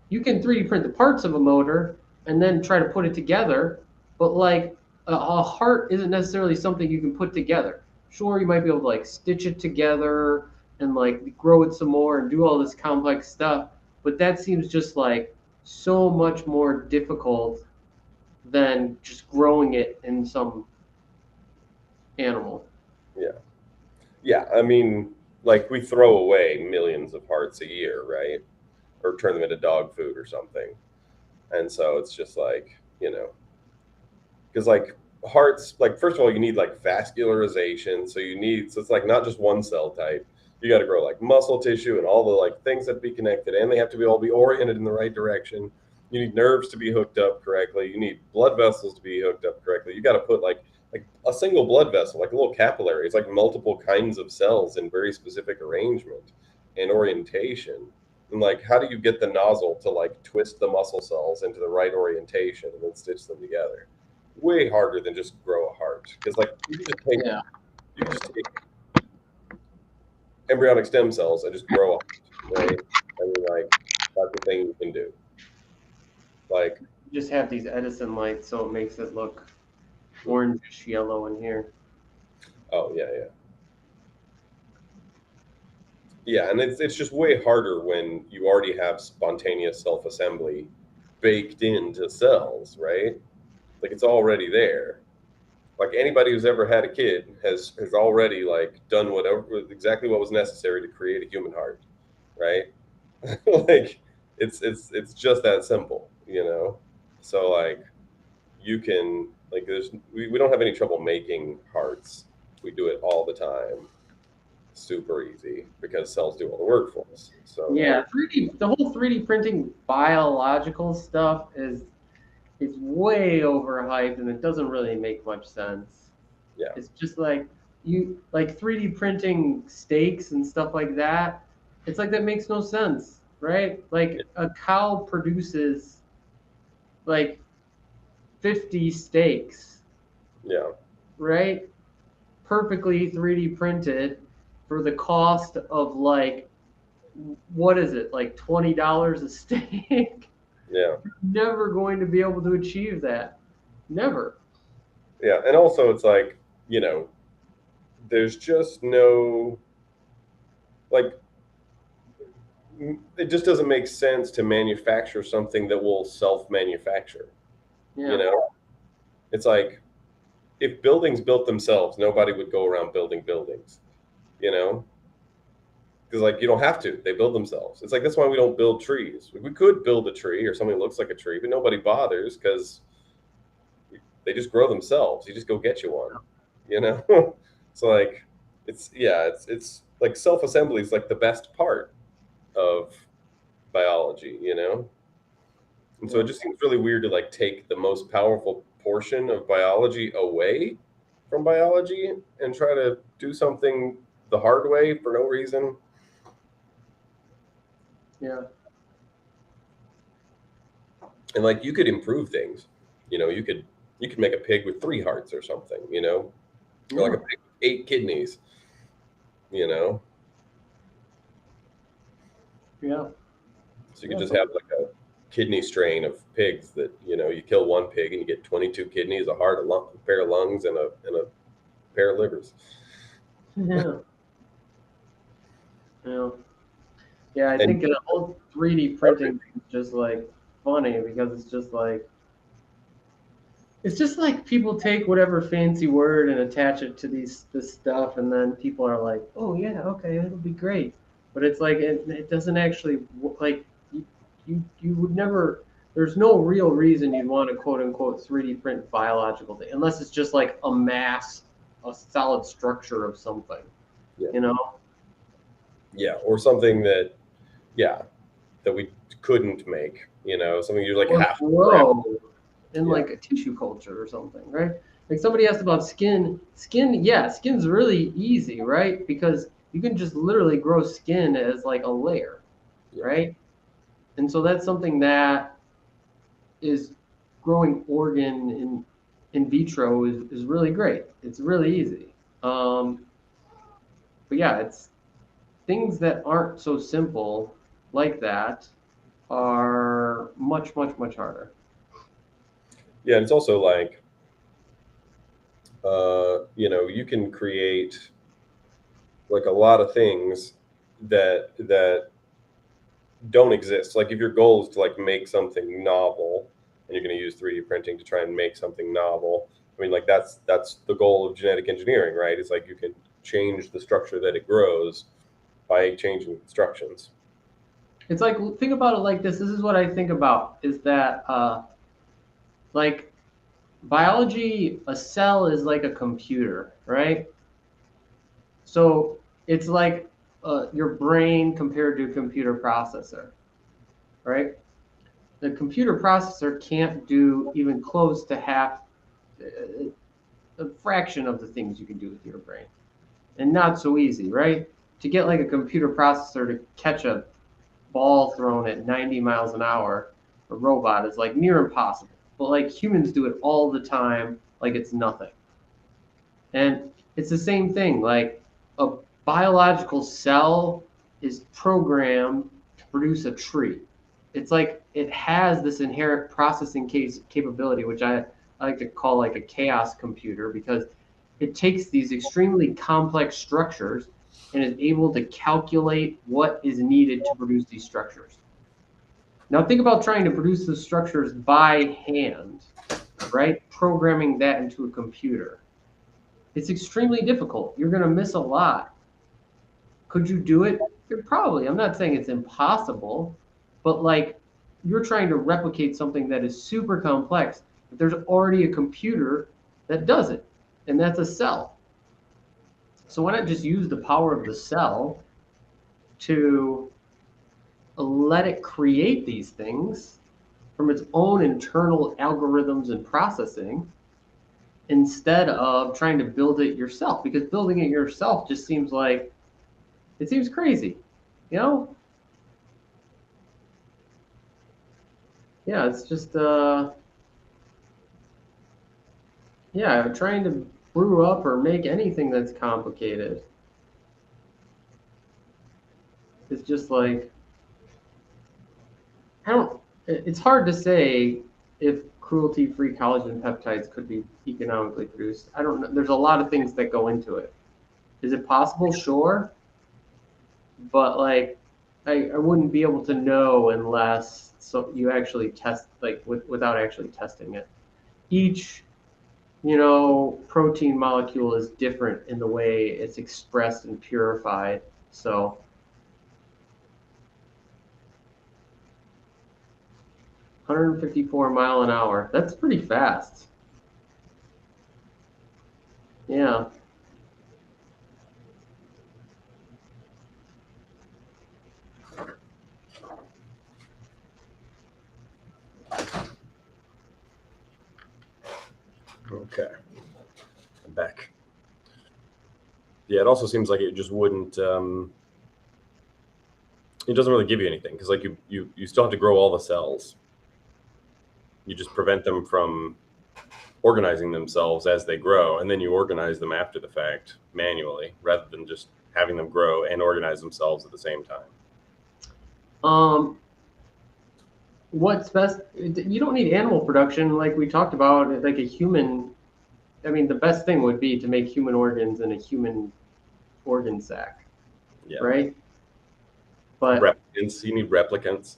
You can 3D print the parts of a motor and then try to put it together, but like a heart isn't necessarily something you can put together. Sure, you might be able to like stitch it together and like grow it some more and do all this complex stuff, but that seems just like so much more difficult than just growing it in some animal. yeah, yeah. I mean, like we throw away millions of hearts a year, right? Or turn them into dog food or something. And so it's just like, because like hearts, like first of all, you need like vascularization. So it's like not just one cell type. You got to grow like muscle tissue and all the like things that be connected, and they have to be all be oriented in the right direction. You need nerves to be hooked up correctly. You need blood vessels to be hooked up correctly. You got to put like a single blood vessel, like a little capillary. It's like multiple kinds of cells in very specific arrangement and orientation. And like, how do you get the nozzle to like twist the muscle cells into the right orientation and then stitch them together? Way harder than just grow a heart, because like Yeah. you can just take embryonic stem cells and just grow a heart, right? I mean, like that's the thing you can do. Like, You just have these Edison lights, so it makes it look orangish yellow in here. oh yeah, yeah, yeah, and it's just way harder when you already have spontaneous self assembly baked into cells, right? Like it's already there. Like anybody who's ever had a kid has already like done whatever exactly what was necessary to create a human heart, right? Like it's just that simple, so like you can like we don't have any trouble making hearts. We do it all the time, super easy, because cells do all the work for us. So like, Yeah, 3D, the whole 3D printing biological stuff is way overhyped and it doesn't really make much sense. yeah, It's just like you like 3D printing steaks and stuff like that. It's like that makes no sense, right? Like a cow produces like 50 steaks, yeah, right? Perfectly 3D printed for the cost of like what is it? Like $20 a steak? yeah, Never going to be able to achieve that. Never. yeah, and also it's like, there's just no, like, it just doesn't make sense to manufacture something that will self-manufacture. You Yeah. know, it's like if buildings built themselves, nobody would go around building buildings. You know, because like you don't have to; they build themselves. It's like that's why we don't build trees. We could build a tree or something that looks like a tree, but nobody bothers because they just grow themselves. You just go get you one. You know, so it's like self-assembly is like the best part of biology, you know? And so it just seems really weird to like take the most powerful portion of biology away from biology and try to do something the hard way for no reason. Yeah. And like you could improve things. You know, you could make a pig with 3 hearts or something, you know? Or like Yeah. a pig with 8 kidneys, you know? Yeah. So you could Yeah. just have like a kidney strain of pigs that, you know, you kill one pig and you get 22 kidneys, a heart, a pair of lungs, and a pair of livers. Yeah. Yeah. Yeah. I And think the whole 3D printing thing is just like funny because it's just like people take whatever fancy word and attach it to this stuff, and then people are like, "Oh yeah, okay, it'll be great," but it's like it doesn't actually like you would never. There's no real reason you'd want to quote unquote 3D print biological thing unless it's just like a mass, a solid structure of something, yeah, you know? yeah, or something that, yeah, that we couldn't make, you know, something you like Or have to grab. grow in Yeah, like a tissue culture or something, right? Like somebody asked about skin. Skin, yeah, skin's really easy, right? Because you can just literally grow skin as like a layer, yeah, right? And so that's something that is growing organ in vitro is really great. It's really easy. But yeah, it's things that aren't so simple like that are much, much, much harder. yeah. And it's also like, you know, you can create like a lot of things that don't exist. Like if your goal is to like make something novel and you're going to use 3D printing to try and make something novel, I mean, like that's the goal of genetic engineering, right? It's like you can change the structure that it grows by changing instructions. It's like think about it like this. This is what I think about is that like biology, a cell is like a computer, right? So it's like your brain compared to a computer processor, right? The computer processor can't do even close to half, a fraction of the things you can do with your brain, and not so easy, right? To get like a computer processor to catch a ball thrown at 90 miles an hour, a robot is like near impossible. But like humans do it all the time, like it's nothing. And it's the same thing. Like a biological cell is programmed to produce a tree. It's like it has this inherent processing case capability, which I like to call like a chaos computer because it takes these extremely complex structures and is able to calculate what is needed to produce these structures. Now think about trying to produce the structures by hand, right? Programming that into a computer. It's extremely difficult. You're going to miss a lot. Could you do it? Probably. I'm not saying it's impossible, but like you're trying to replicate something that is super complex. But there's already a computer that does it, and that's a cell. So why not just use the power of the cell to let it create these things from its own internal algorithms and processing instead of trying to build it yourself? Because building it yourself just seems like it seems crazy, you know? Yeah, it's just yeah, trying to brew up or make anything that's complicated. It's just like I don't. It's hard to say if cruelty-free collagen peptides could be economically produced. I don't know. There's a lot of things that go into it. Is it possible? Sure, but like I wouldn't be able to know unless so you actually test like without actually testing it. Each protein molecule is different in the way it's expressed and purified. So 154 mile an hour, that's pretty fast. Yeah. Okay, I'm back. Yeah, it also seems like it just wouldn't. It doesn't really give you anything because, like, you still have to grow all the cells. You just prevent them from organizing themselves as they grow, and then you organize them after the fact manually, rather than just having them grow and organize themselves at the same time. What's best? You don't need animal production like we talked about, like a human. I mean, the best thing would be to make human organs in a human organ sac, Yeah. right? But replicants, you need replicants.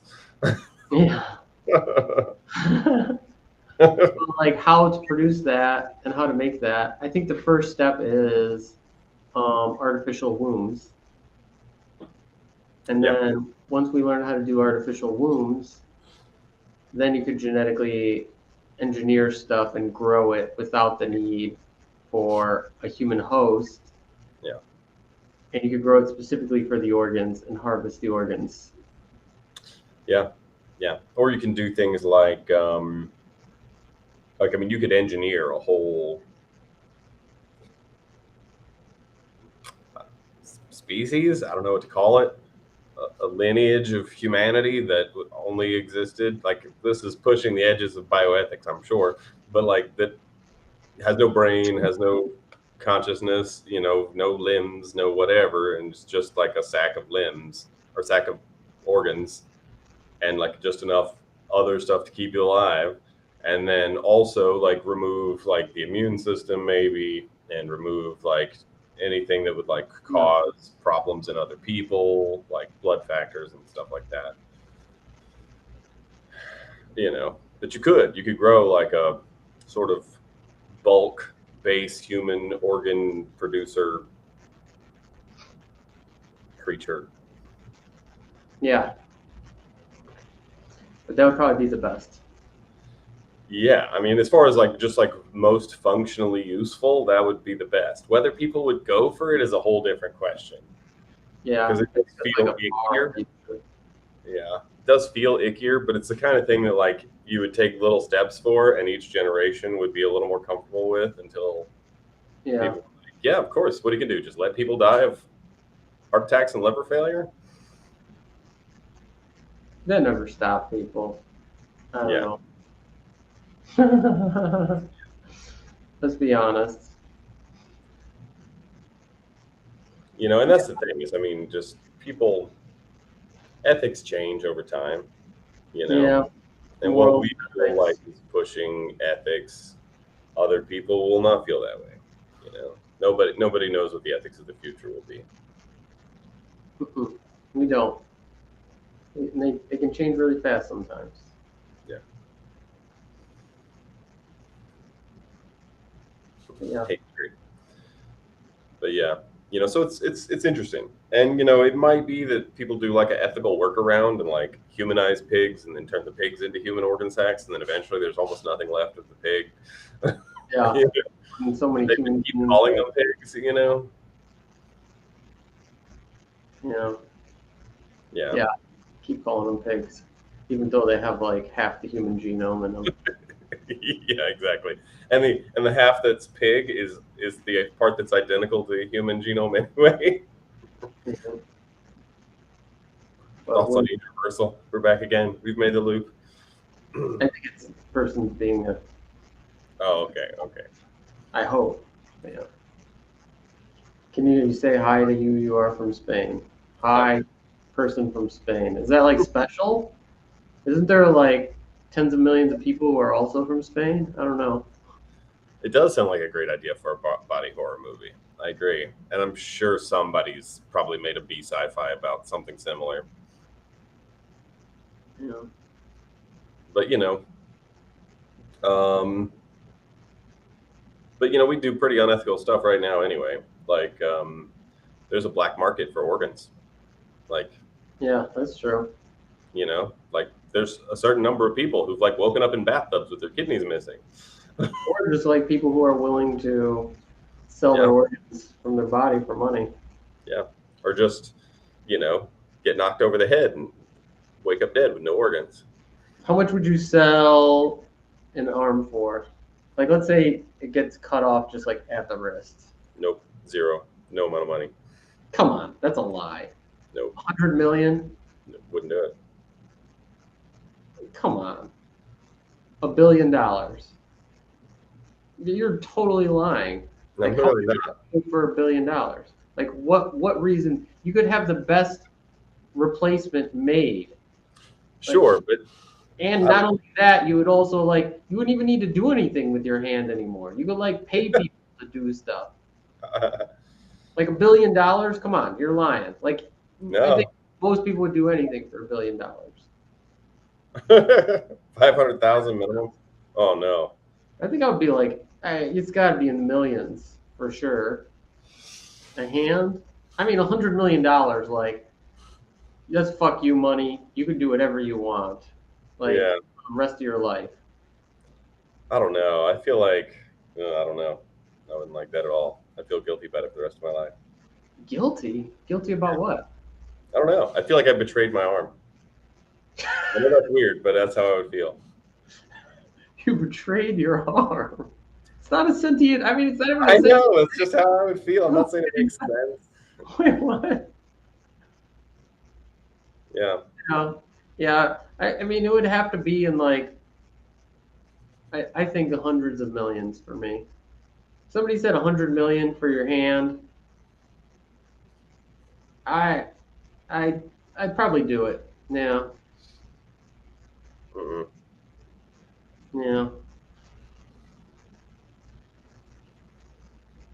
yeah. Like how to produce that and how to make that. I think the first step is artificial wombs. And Yep. then once we learn how to do artificial wombs, then you could genetically engineer stuff and grow it without the need for a human host. Yeah. And you could grow it specifically for the organs and harvest the organs. Yeah. Yeah. Or you can do things like I mean, you could engineer a whole species. I don't know what to call it. A lineage of humanity that only existed. Like, this is pushing the edges of bioethics, I'm sure, but like that has no brain, has no consciousness, you know, no limbs, no whatever, and it's just like a sack of limbs or sack of organs, and like just enough other stuff to keep you alive. And then also like remove like the immune system maybe, and remove like anything that would like cause problems in other people, like blood factors and stuff like that. You know, that you could grow like a sort of bulk based human organ producer creature. Yeah. But that would probably be the best. Yeah, I mean, as far as like just like most functionally useful, that would be the best. Whether people would go for it is a whole different question. Yeah. Because it does feel like ickier. Yeah, it does feel ickier, but it's the kind of thing that like you would take little steps for, and each generation would be a little more comfortable with until people. Yeah, of course. What you can do, just let people die of heart attacks and liver failure. That never stop people. I don't know. Let's be honest. You know, and that's the thing is, I mean, just people, ethics change over time, you know. Yeah. And what we feel like is pushing ethics, other people will not feel that way. You know, nobody knows what the ethics of the future will be. We don't. They can change really fast sometimes. Yeah. Yeah. But yeah, you know, so it's interesting, and you know, it might be that people do like an ethical workaround and like humanize pigs, and then turn the pigs into human organ sacs, and then eventually there's almost nothing left of the pig. Yeah. You know? And so many humans keep calling them pigs, you know. Yeah. Yeah. Yeah. Keep calling them pigs, even though they have like half the human genome in them. Yeah, exactly. And the half that's pig is the part that's identical to the human genome anyway. Mm-hmm. Thoughts on universal. We're back again. We've made the loop. I think it's the person being a. Oh, okay, okay. I hope. Yeah. Can you say hi to you? You are from Spain. Hi, person from Spain. Is that like special? Isn't there like tens of millions of people who are also from Spain? I don't know. It does sound like a great idea for a body horror movie. I agree, and I'm sure somebody's probably made a B sci-fi about something similar. Yeah. But you know, but you know, we do pretty unethical stuff right now anyway. Like, there's a black market for organs. Like, yeah, that's true. You know, like there's a certain number of people who've like woken up in bathtubs with their kidneys missing. Or just like people who are willing to sell their organs from their body for money. Yeah. Or just, you know, get knocked over the head and wake up dead with no organs. How much would you sell an arm for? Like, let's say it gets cut off just like at the wrist. Nope. Zero. No amount of money. Come on, that's a lie. Nope. 100 million? Wouldn't do it. Come on. $1 billion. You're totally lying. I'm Like, how really not. for $1 billion? Like, what reason? You could have the best replacement made. Sure, but And not only that, you would also like you wouldn't even need to do anything with your hand anymore. You could like pay people to do stuff. Like $1 billion? Come on, you're lying. Like I think no. most people would do anything for $1 billion. 500,000 minimum. Oh no. I think I would be like, it's got to be in the millions for sure. A hand? I mean, $100 million. Like that's fuck you money. You can do whatever you want. Like Yeah. for the rest of your life. I don't know. I feel like I don't know. I wouldn't like that at all. I feel guilty about it for the rest of my life. Guilty? Guilty about what? I don't know. I feel like I betrayed my arm. I know that's weird, but that's how I would feel. You betrayed your arm. It's not a sentient. I mean, it's not even a I sentient. know. It's just how I would feel. I'm not saying it makes sense. Wait, what? Yeah. Yeah. I mean, it would have to be in like, I think the hundreds of millions for me. Somebody said 100 million for your hand. I, I, I'd probably do it. Yeah. Mm-mm. Yeah.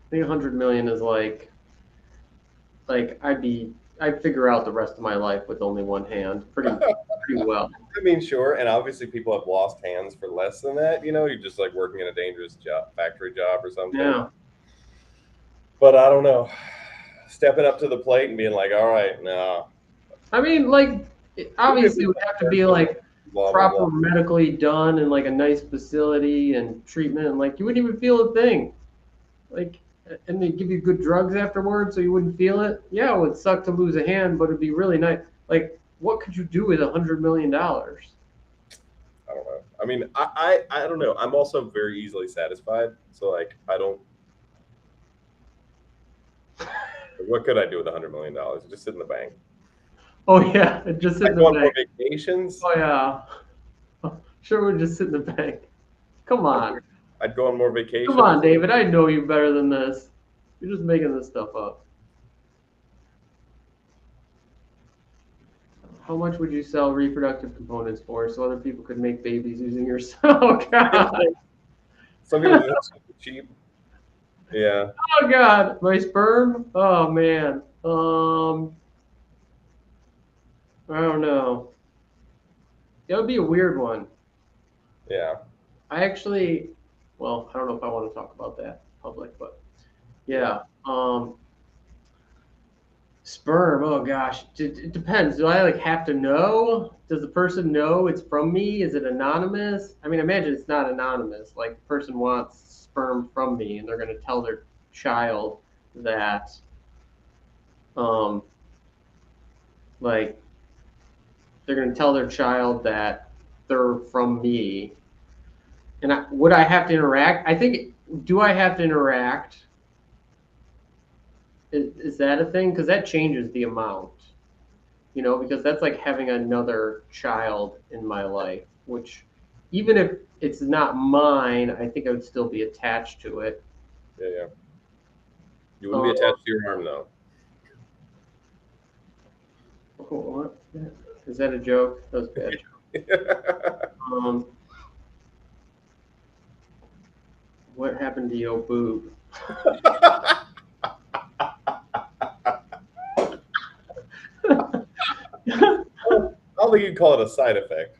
I think 100 million is like I'd figure out the rest of my life with only one hand pretty well. I mean, sure. And obviously, people have lost hands for less than that. You know, you're just like working in a dangerous job, factory job or something. Yeah. But I don't know. Stepping up to the plate and being like, all right, no. I mean, like, obviously, it would have to be like Blah, blah, proper blah. medically done in like a nice facility and treatment, and like you wouldn't even feel a thing. Like, and they give you good drugs afterwards, so you wouldn't feel it. Yeah, it would suck to lose a hand, but it'd be really nice. Like, what could you do with $100 million? I don't know. I mean, I don't know. I'm also very easily satisfied. So, like, I don't. What could I do with $100 million? Just sit in the bank. Oh yeah, just sit I'd in go the on more bank. vacations. Oh yeah, sure would just sit in the bank. Come on, I'd go on more vacations. come on, David. I know you better than this. You're just making this stuff up. How much would you sell reproductive components for so other people could make babies using your cell? Oh God. Some people do that super cheap. Yeah. Oh God, my sperm. Oh man. I don't know. That would be a weird one. Yeah. I actually, well, I don't know if I want to talk about that in public, but yeah. Sperm. Oh gosh, it depends. Do I like have to know? Does the person know it's from me? Is it anonymous? I mean, imagine it's not anonymous. Like the person wants sperm from me, and they're going to tell their child that, um, like they're going to tell their child that they're from me. And would I have to interact? I think. Do I have to interact? Is that a thing? Because that changes the amount. Because that's like having another child in my life, which even if it's not mine, I think I would still be attached to it. Yeah. Yeah. You wouldn't be attached to your arm, though. What? Is that a joke? That was a bad joke. What happened to your boob? I don't think you'd call it a side effect.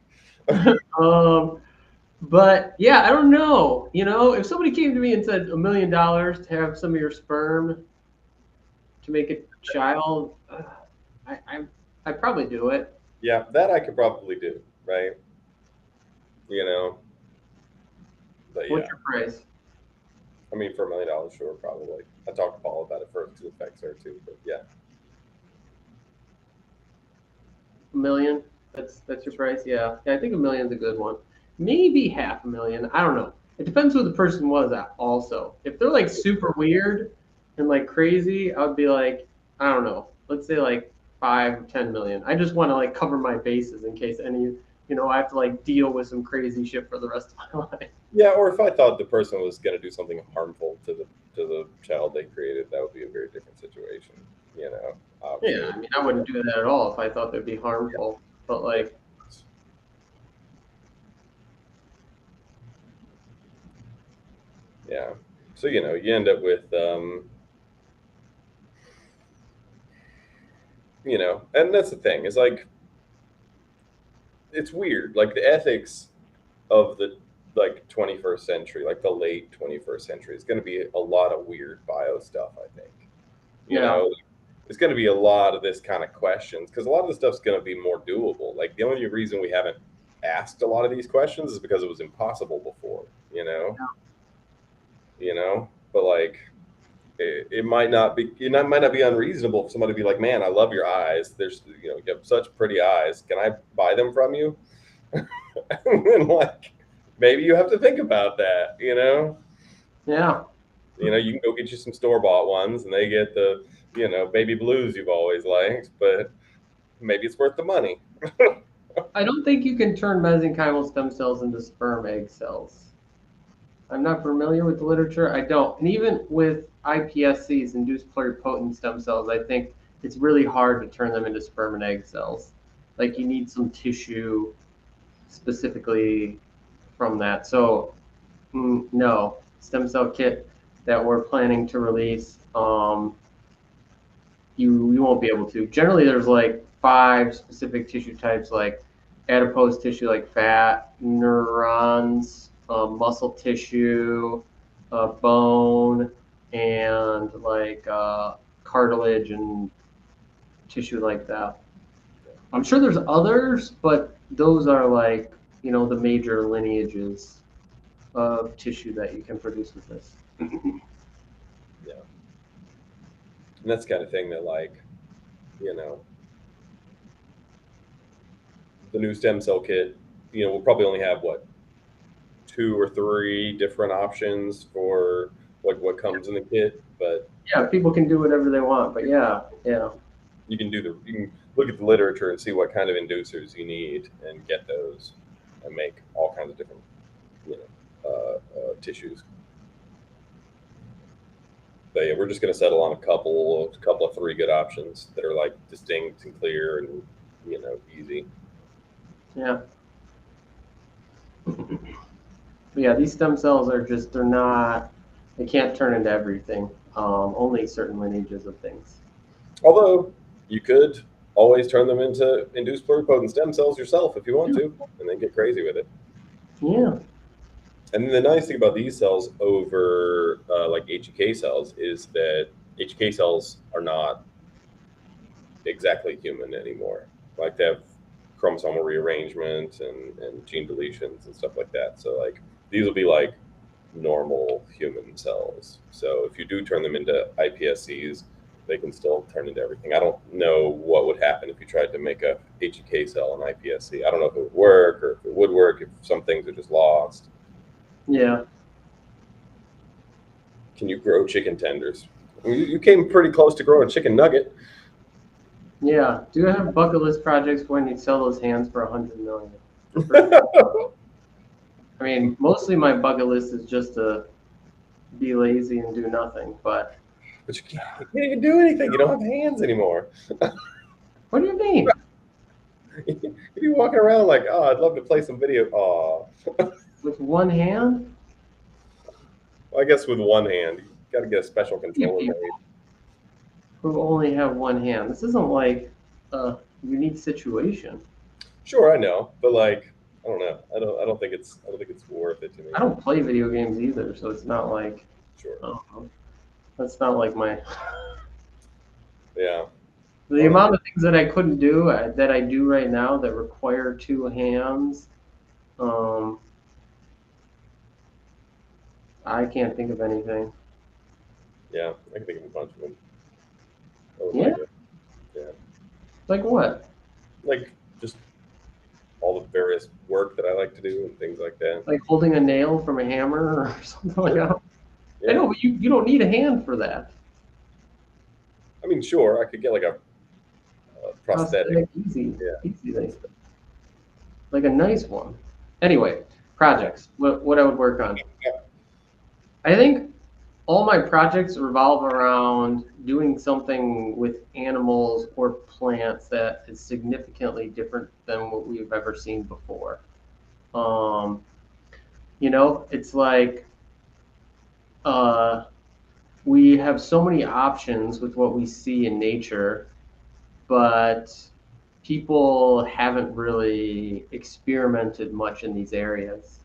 But yeah, I don't know. If somebody came to me and said $1 million to have some of your sperm to make a child, I'd probably do it. Yeah, that I could probably do, right? But yeah. What's your price? I mean, for $1 million, sure, probably. I talked to Paul about it first because it affects her too. But yeah. $1 million? That's your price? Yeah. I think $1 million's a good one. Maybe $500,000. I don't know. It depends who the person was at also. If they're like super weird and like crazy, I would be like, I don't know, let's say like 5 or 10 million. I just want to like cover my bases in case I have to like deal with some crazy shit for the rest of my life. Yeah, or if I thought the person was going to do something harmful to the child they created, that would be a very different situation. You know, Yeah, obviously. I mean, I wouldn't do that at all if I thought they'd be harmful. But Yeah. like, Yeah. So you end up with and that's the thing. It's like it's weird. Like the ethics of the 21st century, like the late 21st century, is going to be a lot of weird bio stuff. I think. You yeah, know, it's going to be a lot of this kind of questions because a lot of the stuff's going to be more doable. Like the only reason we haven't asked a lot of these questions is because it was impossible before. But like it might not be might not be unreasonable for somebody to be like, man, I love your eyes. You have such pretty eyes. Can I buy them from you? And like maybe you have to think about that. yeah. You can go get you some store-bought ones and they get the baby blues you've always liked, but maybe it's worth the money. I don't think you can turn mesenchymal stem cells into sperm egg cells. I'm not familiar with the literature. I don't. And even with iPSCs, induced pluripotent stem cells, I think it's really hard to turn them into sperm and egg cells. Like you need some tissue specifically from that. So, no, stem cell kit that we're planning to release, you won't be able to. Generally, there's like 5 specific tissue types, like adipose tissue, like fat, neurons, muscle tissue, bone, and like cartilage and tissue like that. I'm sure there's others, but those are like the major lineages of tissue that you can produce with this. Yeah, and that's the kind of thing that you know the new stem cell kit, we'll probably only have what 2 or 3 different options for like what comes in the kit, but Yeah, people can do whatever they want, but yeah, yeah. you can look at the literature and see what kind of inducers you need and get those and make all kinds of different tissues. But yeah, we're just going to settle on a couple of 3 good options that are like distinct and clear and easy. Yeah. But yeah, these stem cells are just, they can't turn into everything. Only certain lineages of things. Although you could always turn them into induced pluripotent stem cells yourself if you want to, and then get crazy with it. Yeah. And then the nice thing about these cells over like HEK cells is that HEK cells are not exactly human anymore. Like they have chromosomal rearrangement and gene deletions and stuff like that. So like these will be like normal human cells. So if you do turn them into iPSCs, they can still turn into everything. I don't know what would happen if you tried to make a HEK cell an iPSC. I don't know if it would work or if it would work, if some things are just lost. Yeah. Can you grow chicken tenders? You came pretty close to growing a chicken nugget. Yeah. Do you have bucket list projects when you sell those hands for 100 million? I mean, mostly my bucket list is just to be lazy and do nothing. But But you can't even do anything. You don't have hands anymore. what do you mean? You'd be walking around like, oh, I'd love to play some video. Oh, With one hand? well, I guess with one hand, you got to get a special You controller people made. who only have one hand. This isn't like a unique situation. Sure, I know, but like, I don't know. I don't think it's worth it to me. I don't play video games either, so it's not like, Sure. that's not like my. Yeah. I The don't know. amount of things that I couldn't do that I do right now that require 2 hands, um, I can't think of anything. Yeah, I can think of a bunch of them. I would Yeah, like it. Yeah. like what? Like just all the various work that I like to do and things like that. Like holding a nail from a hammer or something like Sure. that. I Yeah. know, but you don't need a hand for that. I mean, sure, I could get like a prosthetic. Prosthetic, easy, Yeah. easy thing. Like a nice one. Anyway, projects. What I would work on. Yeah. I think all my projects revolve around doing something with animals or plants that is significantly different than what we've ever seen before. Um, it's like uh, we have so many options with what we see in nature, but people haven't really experimented much in these areas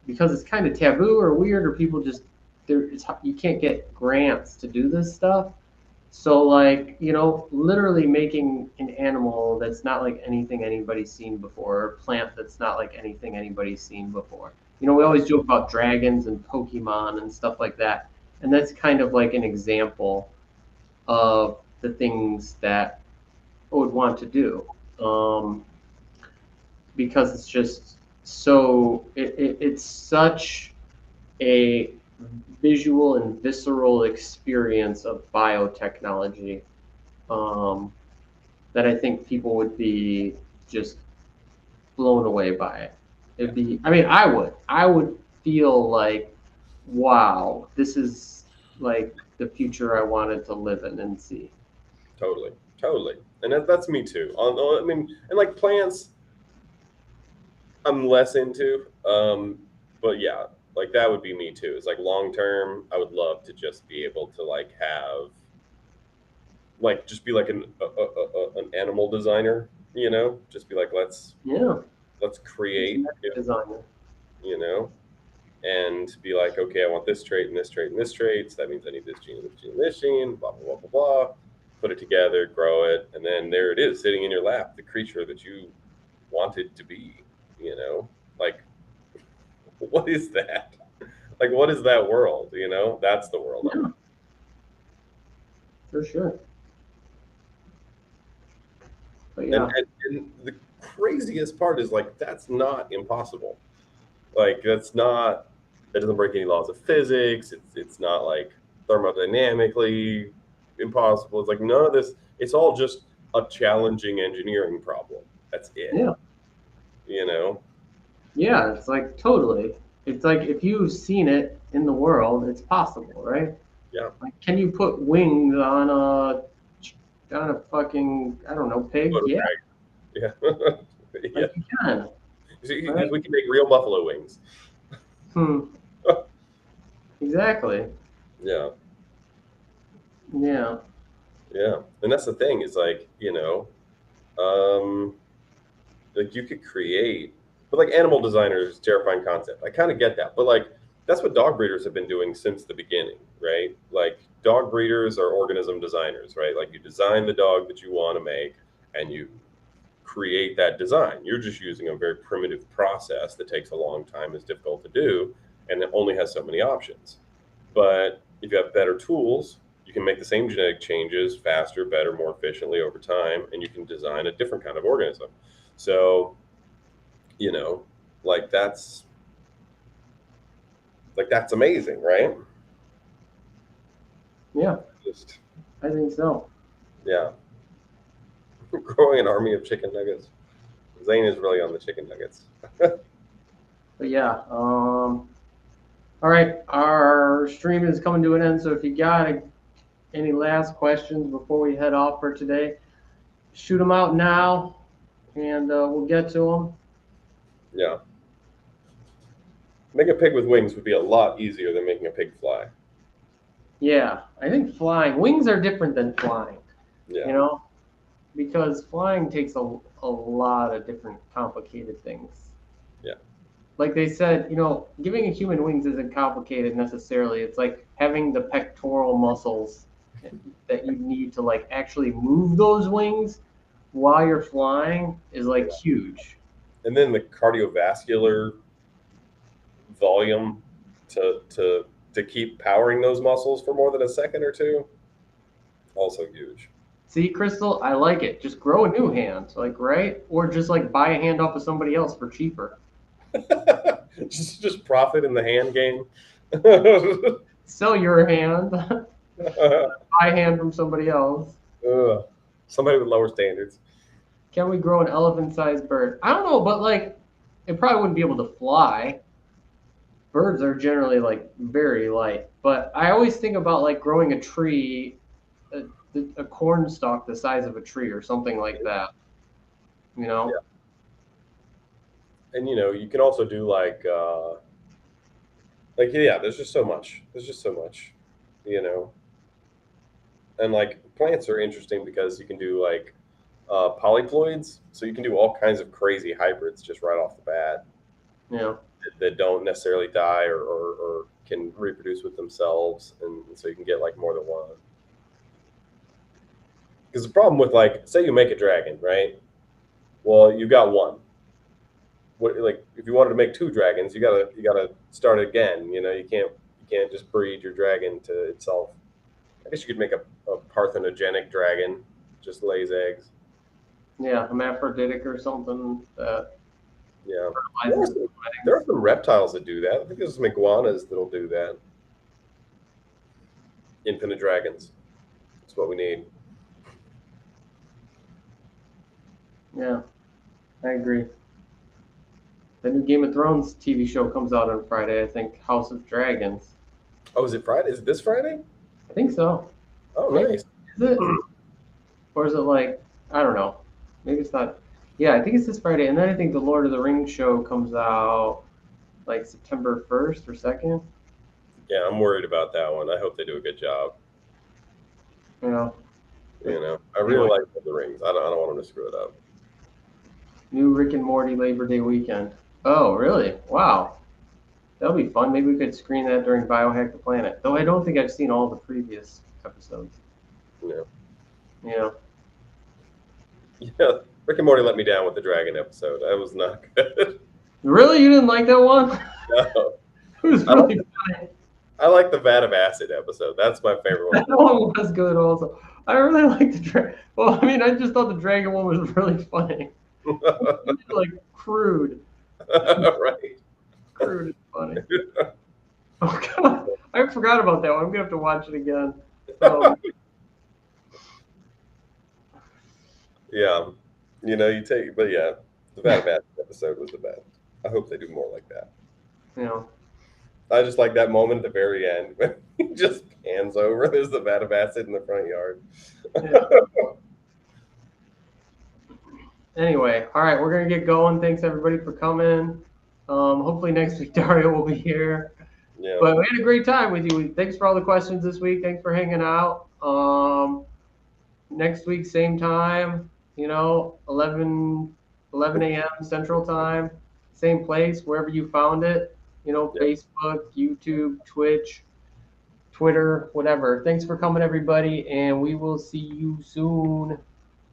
because it's kind of taboo or weird, or people just you can't get grants to do this stuff. So like, literally making an animal that's not like anything anybody's seen before, or a plant that's not like anything anybody's seen before. We always joke about dragons and Pokemon and stuff like that. And that's kind of like an example of the things that I would want to do. Because it's just it's such a visual and visceral experience of biotechnology, um, that I think people would be just blown away by it. Yeah. I would feel like, wow, this is like the future I wanted to live in and see. Totally. Totally. And that's me too. I mean, and like plants, I'm less into. But yeah, like that would be me too. It's like long term, I would love to just be able to like have like just be like an animal designer, just be like Yeah, let's create, genetic designer. you know, and be like, okay, I want this trait and this trait and this trait. So that means I need this gene and this gene and this gene, blah, blah, blah, blah, blah. Put it together, grow it. And then there it is sitting in your lap, the creature that you wanted to be, like, what is that? Like, what is that world? That's the world I'm in. Yeah, for sure. But And, yeah, and, and the craziest part is like, that's not impossible. Like, that doesn't break any laws of physics. It's not like thermodynamically impossible. It's like none of this. It's all just a challenging engineering problem. That's it. yeah, You know? yeah. It's like totally. It's like if you've seen it in the world, it's possible, right? Yeah. Like, can you put wings on a fucking, I don't know, pig? Photo Yeah, drag. Yeah. Yeah. like you can, See, right? we can make real buffalo wings. Hmm. Exactly. Yeah. Yeah. Yeah. And that's the thing is like, um, like you could create, but like animal designers, terrifying concept. I kind of get that, but like that's what dog breeders have been doing since the beginning, right? Like dog breeders are organism designers, right? Like you design the dog that you want to make, and you create that design. You're just using a very primitive process that takes a long time, is difficult to do, and it only has so many options. But if you have better tools, you can make the same genetic changes faster, better, more efficiently over time, and you can design a different kind of organism. So, you know, like that's amazing, right? Yeah. Just I think so. yeah, growing an army of chicken nuggets. Zane is really on the chicken nuggets. But yeah. All right. Our stream is coming to an end. So if you got any last questions before we head off for today, shoot them out now, and we'll get to them. Yeah, making a pig with wings would be a lot easier than making a pig fly. Yeah. I think flying wings are different than flying. Yeah, You know, because flying takes a lot of different complicated things. yeah, Like they said, giving a human wings isn't complicated necessarily. It's like having the pectoral muscles that you need to like actually move those wings while you're flying is like yeah. huge. And then the cardiovascular volume to keep powering those muscles for more than a second or two, also huge. See, Crystal, I like it. Just grow a new hand, like, right? Or just like buy a hand off of somebody else for cheaper. Just profit in the hand game. Sell your hand, buy a hand from somebody else. Ugh. Somebody with lower standards. Can we grow an elephant-sized bird? I don't know, but like, it probably wouldn't be able to fly. Birds are generally like very light, but I always think about like growing a tree, a, a corn stalk the size of a tree or something like that. You know? Yeah. And you can also do like yeah, there's just so much. There's just so much, you know. And like plants are interesting because you can do like polyploids, so you can do all kinds of crazy hybrids just right off the bat Yeah. that don't necessarily die or can reproduce with themselves, and so you can get like more than one. Because the problem with like, say you make a dragon, right? Well, you got one. What, like if you wanted to make two dragons, you gotta start again. You can't just breed your dragon to itself. I guess you could make a parthenogenic dragon, just lays eggs. Yeah, hermaphroditic or something that Yeah, there are fertilizes some, there eggs. are some reptiles that do that. I think there's some iguanas that'll do that. Infinite dragons. That's what we need. Yeah, I agree. The new Game of Thrones TV show comes out on Friday, I think, House of Dragons. Oh, is it Friday? Is it this Friday? I think so. Oh, Maybe. nice. Is it? Or is it like, I don't know. Maybe it's not. Yeah, I think it's this Friday. And then I think the Lord of the Rings show comes out like September 1st or 2nd. Yeah, I'm worried about that one. I hope they do a good job. You know, I really anyway, like the rings. I don't want them to screw it up. new Rick and Morty Labor Day weekend. Oh, really? Wow. That'll be fun. Maybe we could screen that during Biohack the Planet. Though I don't think I've seen all the previous episodes. Yeah, You know, yeah. Rick and Morty let me down with the dragon episode. That was not good. really, you didn't like that one? No, It was I like, really funny. I like the vat of acid episode. That's my favorite one. That one was good also. I really liked the dragon. Well, I mean, I just thought the dragon one was really funny. Like crude. Right. Crude is funny. Oh god, I forgot about that one. I'm gonna have to watch it again. Yeah. But yeah, the vat of acid episode was the best. I hope they do more like that. you know, I just like that moment at the very end when he just pans over. There's the vat of acid in the front yard. yeah. Anyway, all right, we're gonna get going. Thanks everybody for coming. Hopefully next week Dario will be here. Yeah. But we had a great time with you. Thanks for all the questions this week. Thanks for hanging out. Next week, same time, 11 a.m. Central Time, same place, wherever you found it, Yeah. Facebook, YouTube, Twitch, Twitter, whatever. Thanks for coming, everybody, and we will see you soon.